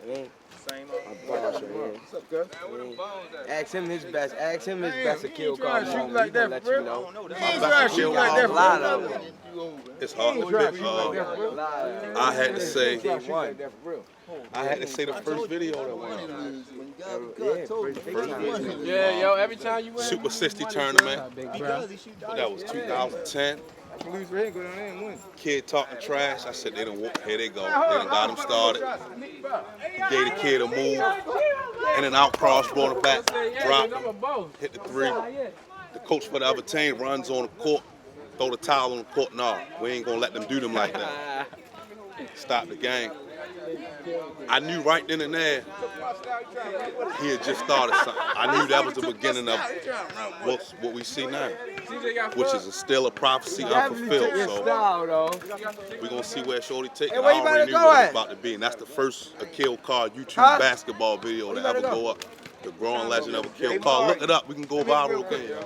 here. My boss right here. What's up, girl? Ask him his best. Ask him his best Aquille Carr. Shoot like that, for real. He ain't trying to shoot like that, for real. It's hard to pick. I had to say, I had to say the first video that went on. Yeah, yo, every time you win. Super 60 tournament. That was 2010. Kid talking trash. I said, they done walk. Here they go. They done got him started. Gave the kid a move. And then out cross, brought it back, dropped him, hit the three. The coach for the other team runs on the court, throw the towel on the court. Nah, we ain't gonna let them do them like that. Stop the game. I knew right then and there he had just started something. I knew that was the beginning of what we see now, which is still a prophecy unfulfilled. So we're going to see where Shorty take it. I already knew what it was about to be, and that's the first Aquille Carr YouTube basketball video to ever go up. The growing legend of Aquille Carr. Look it up. We can go viral again.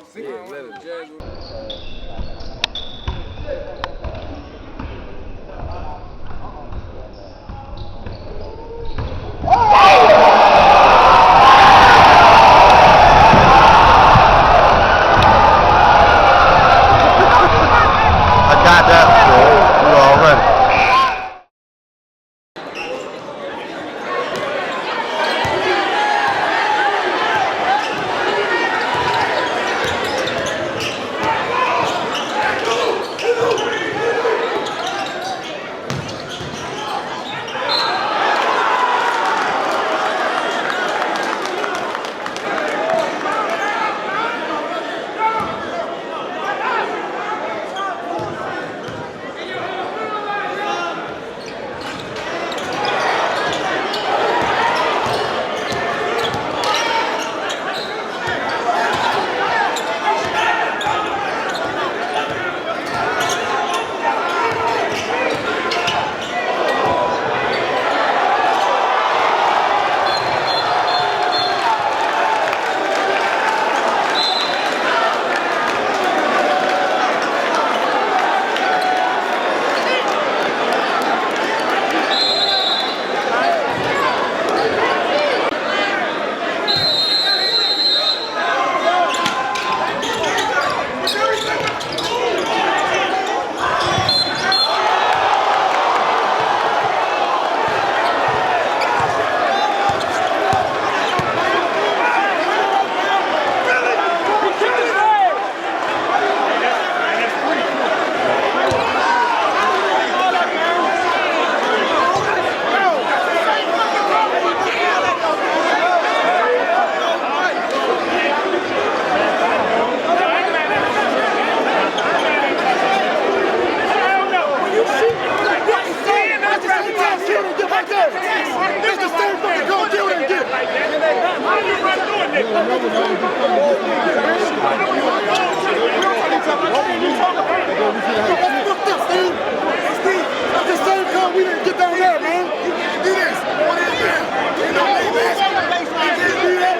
That's the same car we didn't get down there, man. You can't do this. What is that? You know what I mean? You can't do that.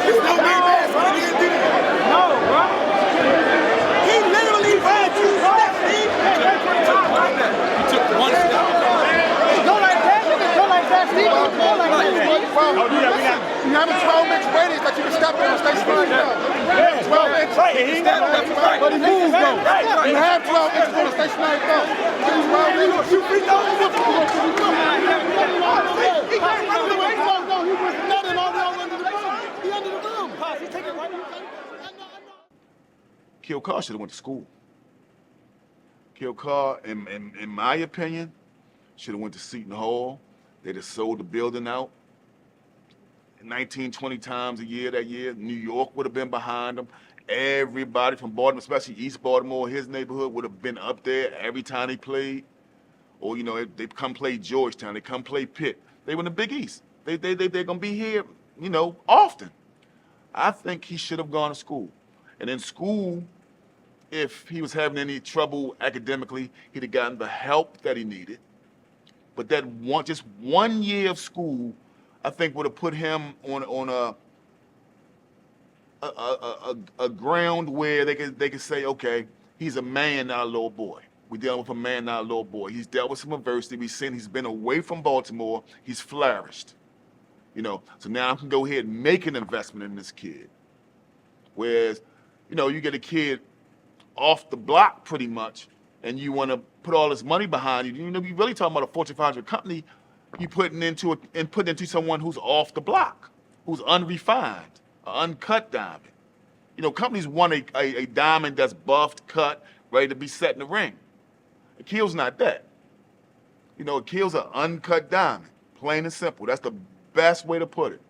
There's no name ass. I can't do that. No, bro. He literally had two steps, Steve. He took one step. Go like that. Go like that, Steve. Go like that, Steve. You have a 12-inch radius that you can step in and stay sliding down. 12 inches. But he moves though. You have 12 inches to stay sliding down. You free throw. He can't run away. No, he was nothing all the way under the rim. He under the rim. He's taking right. Aquille Carr should have went to school. Aquille Carr, in my opinion, should have went to Seton Hall. They'd have sold the building out 19, 20 times a year that year. New York would have been behind him. Everybody from Baltimore, especially East Baltimore, his neighborhood, would have been up there every time he played. Or, you know, they come play Georgetown, they come play Pitt. They were in the Big East. They're going to be here, you know, often. I think he should have gone to school. And in school, if he was having any trouble academically, he'd have gotten the help that he needed. But that just 1 year of school, I think would have put him on a ground where they could say, okay, he's a man, not a little boy. We're dealing with a man, not a little boy. He's dealt with some adversity. We've seen he's been away from Baltimore. He's flourished. You know, so now I can go ahead and make an investment in this kid. Whereas, you know, you get a kid off the block pretty much, and you want to put all this money behind you. You know, you're really talking about a Fortune 500 company. You putting into someone who's off the block, who's unrefined, an uncut diamond. You know, companies want a diamond that's buffed, cut, ready to be set in the ring. Aquille's not that. You know, Aquille's an uncut diamond, plain and simple. That's the best way to put it.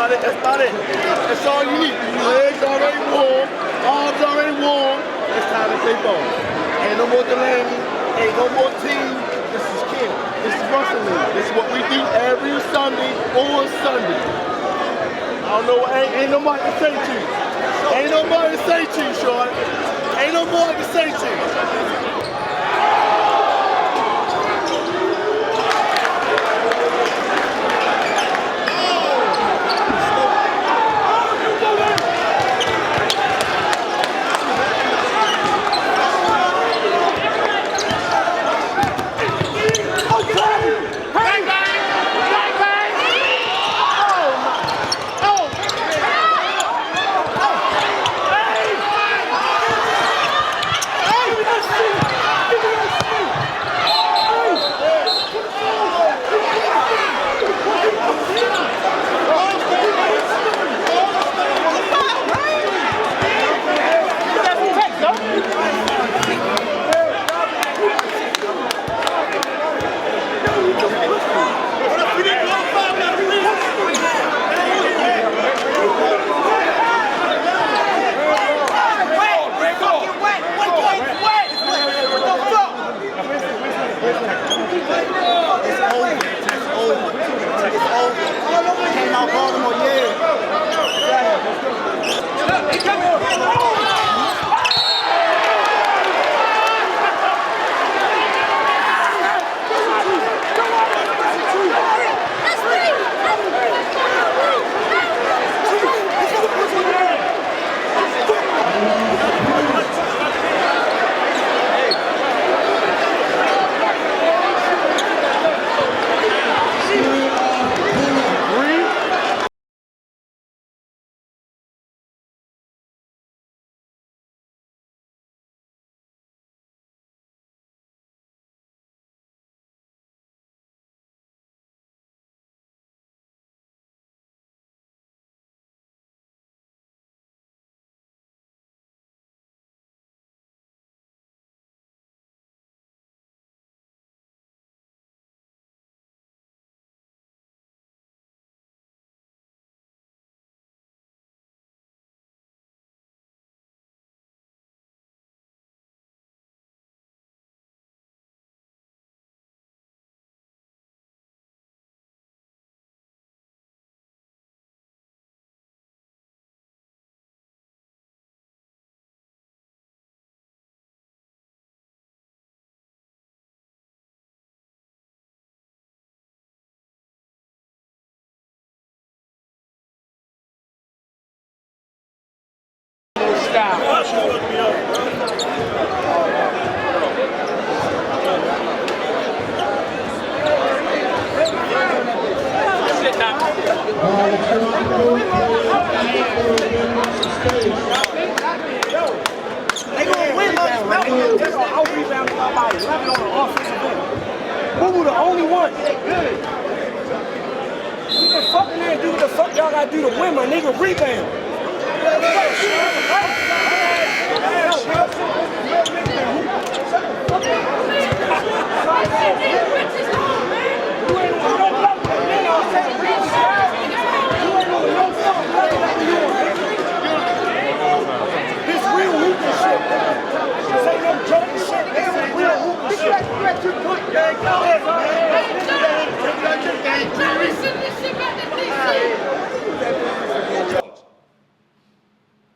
That's about it. That's all you need. Legs already warm, arms already warm. It's time to play ball. Ain't no more Delaney, ain't no more team. This is Kim. This is Russell League. This is what we do every Sunday on Sunday. I don't know, ain't nobody to say to you. Ain't nobody to say to you, Sean. Ain't no more to say to you. It's over. It's over. It's over. Came out Baltimore, yeah. They gonna win, man. I'll rebound by 11 on the offensive end. We were the only one. You can fucking there and do what the fuck y'all gotta do to win, my nigga. Rebound.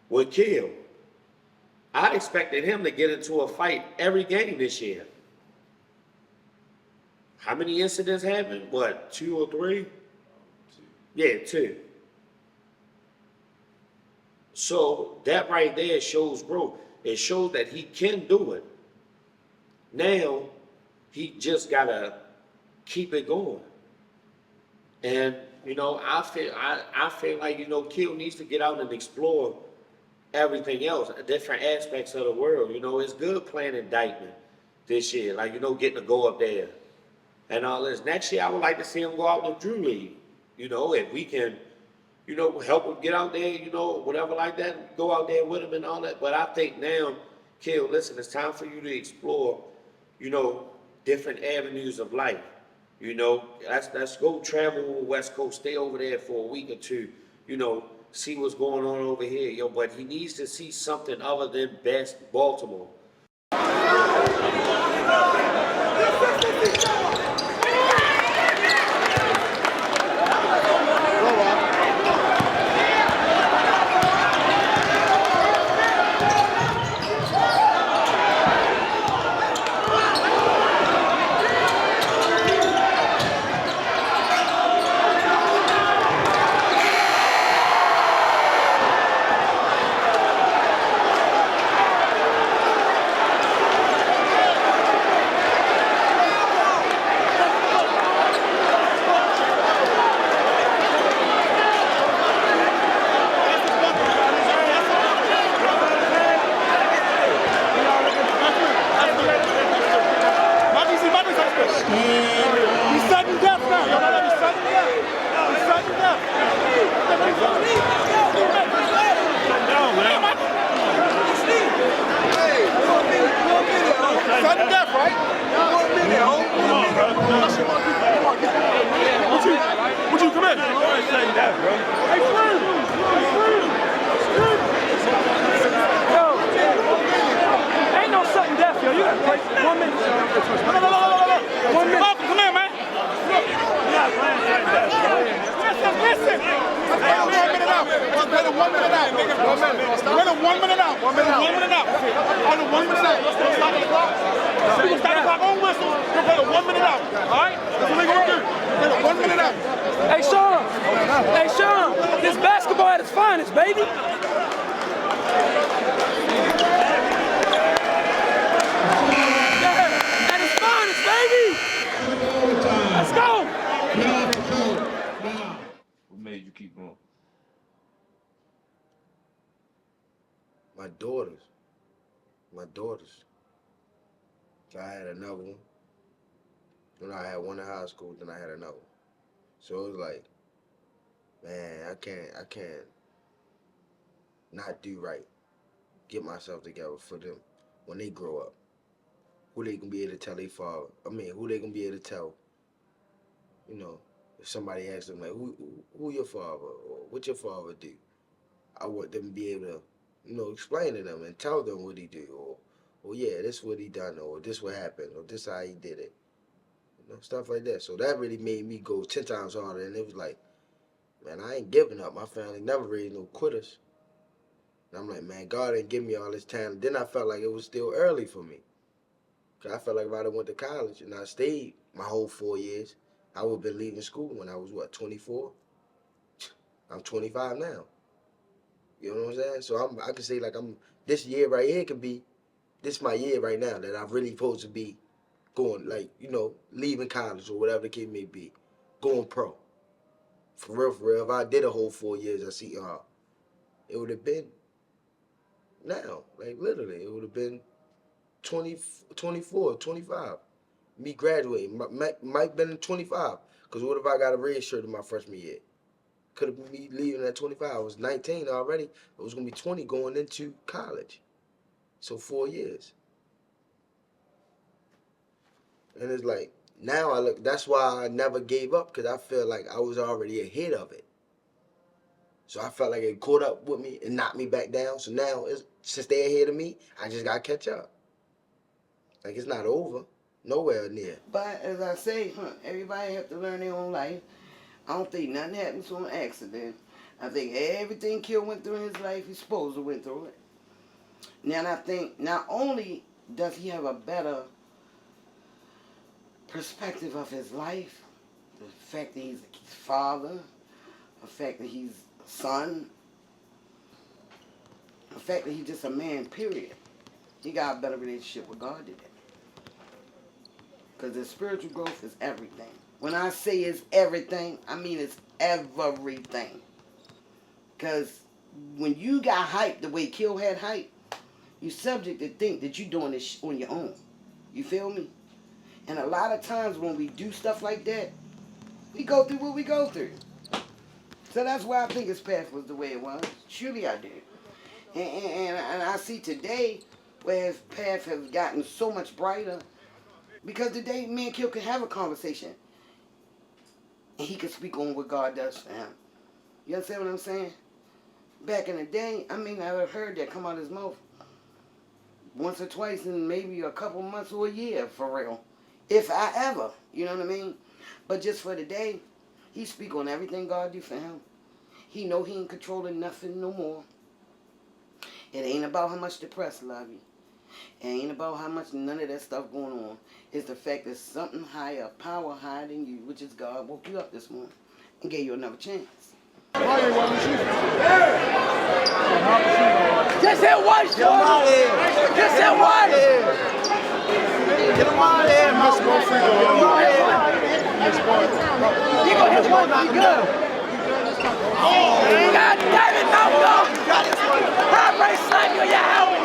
With Kill, I expected him to get into a fight every game this year. How many incidents happened? What, 2 or 3? Yeah, 2. So that right there shows growth. It shows that he can do it. Now, he just gotta keep it going. And, you know, I feel like, you know, Kill needs to get out and explore everything else, different aspects of the world. You know, it's good playing indictment this year, like, you know, getting to go up there and all this. Next year, I would like to see him go out in the Drew League. You know, if we can, you know, help him get out there, you know, whatever like that, go out there with him and all that. But I think now, Kill, listen, it's time for you to explore, you know, different avenues of life. You know, let's go travel West Coast, stay over there for a week or 2, you know, see what's going on over here, yo. But he needs to see something other than best Baltimore. 1 minute out. 1 minute. Wait a 1 minute out. 1 minute out. 1 minute out. Wait a 1 minute out. Let's stop the clock. We can stop the clock on whistle. We'll play a 1 minute out. All right? That's what we're going to do. Play a 1 minute out. Hey, Sean. Hey, Sean. This basketball at its finest, baby. Yeah, at its finest, baby. Let's go. What made you keep going? My daughters. My daughters. I had another one. Then I had one in high school, then I had another one. So it was like, man, I can't not do right. Get myself together for them when they grow up. Who they gonna be able to tell their father? I mean, who they gonna be able to tell? You know, if somebody asks them like, who your father or what your father do? I want them to be able to, you know, explain to them and tell them what he do, or yeah, this what he done, or this what happened, or this how he did it. You know, stuff like that. So that really made me go 10 times harder, and it was like, man, I ain't giving up. My family never raised no quitters. And I'm like, man, God didn't give me all this time. Then I felt like it was still early for me. Cause I felt like if I'd have went to college and I stayed my whole 4 years, I would have been leaving school when I was, what, 24? I'm 25 now. You know what I'm saying? So I can say like this year right here could be, this my year right now that I'm really supposed to be going, like, you know, leaving college or whatever the case may be, going pro. For real, if I did a whole 4 years at CR, it would have been now, like literally, it would have been 20, 24, 25. Me graduating, might been 25. Because what if I got a red shirt in my freshman year? Could have been me leaving at 25. I was 19 already. It was going to be 20 going into college. So 4 years. And it's like, now I look, that's why I never gave up, because I feel like I was already ahead of it. So I felt like it caught up with me and knocked me back down. So now, since they're ahead of me, I just got to catch up. Like, it's not over. Nowhere near. But as I say, everybody have to learn their own life. I don't think nothing happens on accident. I think everything Kill went through in his life, he's supposed to went through it. Now I think not only does he have a better perspective of his life, the fact that he's a father, the fact that he's a son, the fact that he's just a man, period. He got a better relationship with God today. Because the spiritual growth is everything. When I say it's everything, I mean it's everything. Because when you got hype the way Kill had hype, you're subject to think that you're doing this on your own. You feel me? And a lot of times when we do stuff like that, we go through what we go through. So that's why I think his path was the way it was. Surely I did. And I see today where his path has gotten so much brighter, because today me and Kill can have a conversation. And he can speak on what God does for him. You understand what I'm saying? Back in the day, I mean, I've heard that come out of his mouth once or twice in maybe a couple months or a year, for real. If I ever, you know what I mean? But just for today, he speak on everything God do for him. He know he ain't controlling nothing no more. It ain't about how much the press love you. It ain't about how much none of that stuff going on. It's the fact that something higher, power higher than you, which is God, woke you up this morning and gave you another chance. Just hit one, Sean. Just hit one. Get him out of here, man. Get him out of here. You gonna hit one, you good. God damn it, no. High race slap you in your helmet.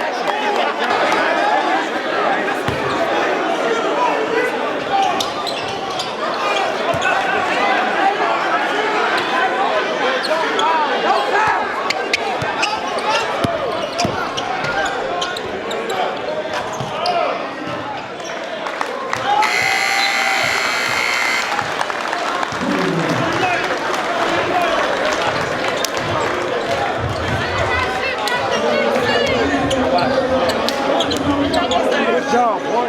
Good job, boy.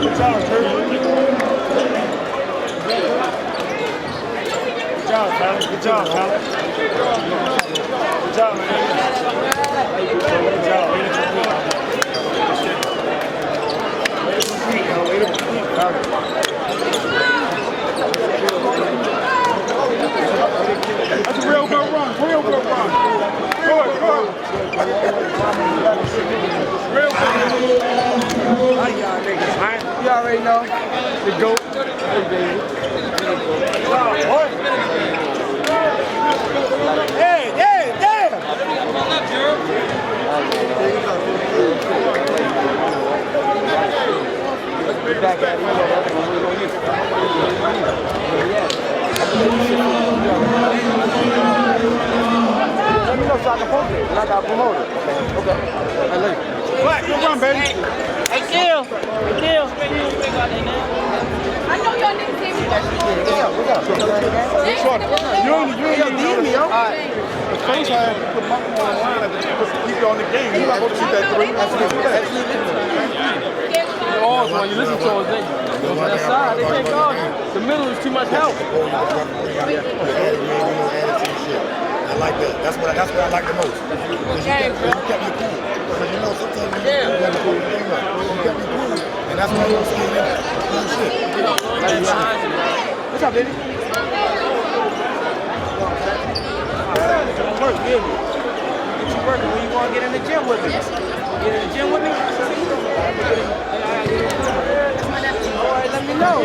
Good job, Kurt. Good job, Tyler. Good job, Tyler. That's a real good run. Real good run. Good, good. Real good. Like y'all niggas, man. You already know. The GOAT. Hey, baby. Hey, hey, damn! Get back at it. Let me know so I can post it, and I got promoted. Okay. I love you. Black, good run, baby. Hey, Kill. Hey, Kill. I know y'all niggas see me. What's up? You ain't need me, yo. The coach had to put my on the line to keep you on the game. You're not supposed to shoot that three. That's Alls when you listen to us, they on that side, they can't call you. The middle is too much help. I like that. That's what I like the most. Because you kept me cool. Because you know sometimes you gotta pull the game up. You kept me cool, and that's why I was saying that. Cool shit. What's up, baby? Work, get you working when you want to get in the gym with me. Get in the gym with me? Alright, let me know.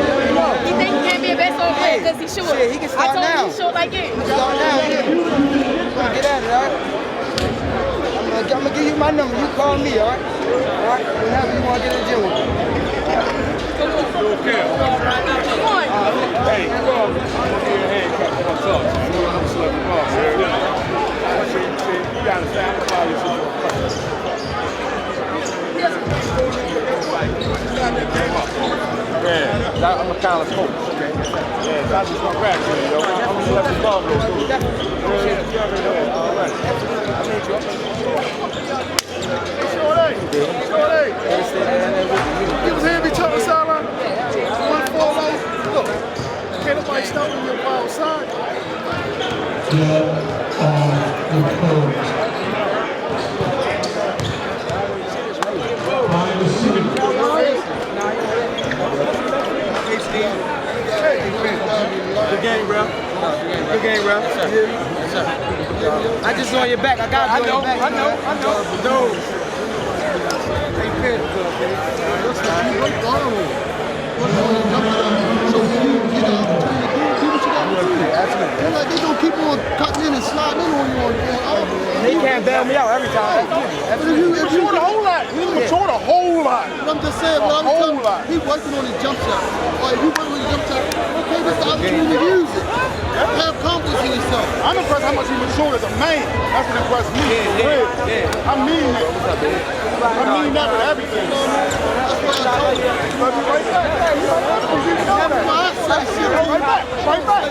You think he can't be a basketball player because he's short? Shit, he can start now. I told him he's short like you. Start now, yeah. Get at it, alright? I'm gonna give you my number. You call me, alright? Alright? Whenever you want to get in the gym with me. Come on. Hey, go on. Give you a handcuff. I'm talking. I'm slipping off. You gotta stand up. Yeah, I'm a college coach. Okay. Yeah, I just went back to you, yo. I'm gonna let the ball go. All right. Shorty. You was here, be talking sideline. 1-4-0. Look, can't nobody stop you on your wild side. Good game, bro. Good game, bro. Yes, sir. I just on your back. I got you on your back. I know. Hey, Pitt. They gonna keep on cutting in and sliding in on you on They can't bail me out every time. If you matured a whole lot. He matured a whole lot. I'm just saying, well, he working on his jump shot. Or if you working on his jump shot, okay, this is the opportunity to use it. Have confidence in yourself. I'm impressed how much he matured as a man. That's what impressed me. I mean that. I mean that with everything. That's what I told you. Right back. Right back.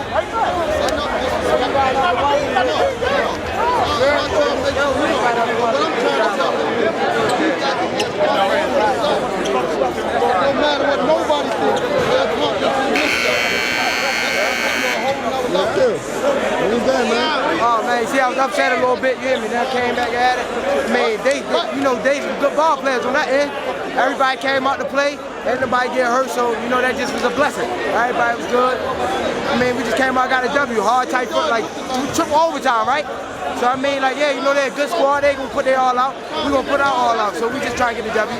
No matter what nobody thinks, they're confident in yourself. Oh man, see, I was upset a little bit, you hear me? Then I came back at it. Man, they good ball players on that end. Everybody came out to play, everybody get hurt, so you know that just was a blessing. Everybody was good. I mean, we just came out, got a W, hard, tight foot, like we took overtime, right? So I mean, like, yeah, you know they're a good squad, they gonna put their all out. We gonna put our all out, so we just try and get the W.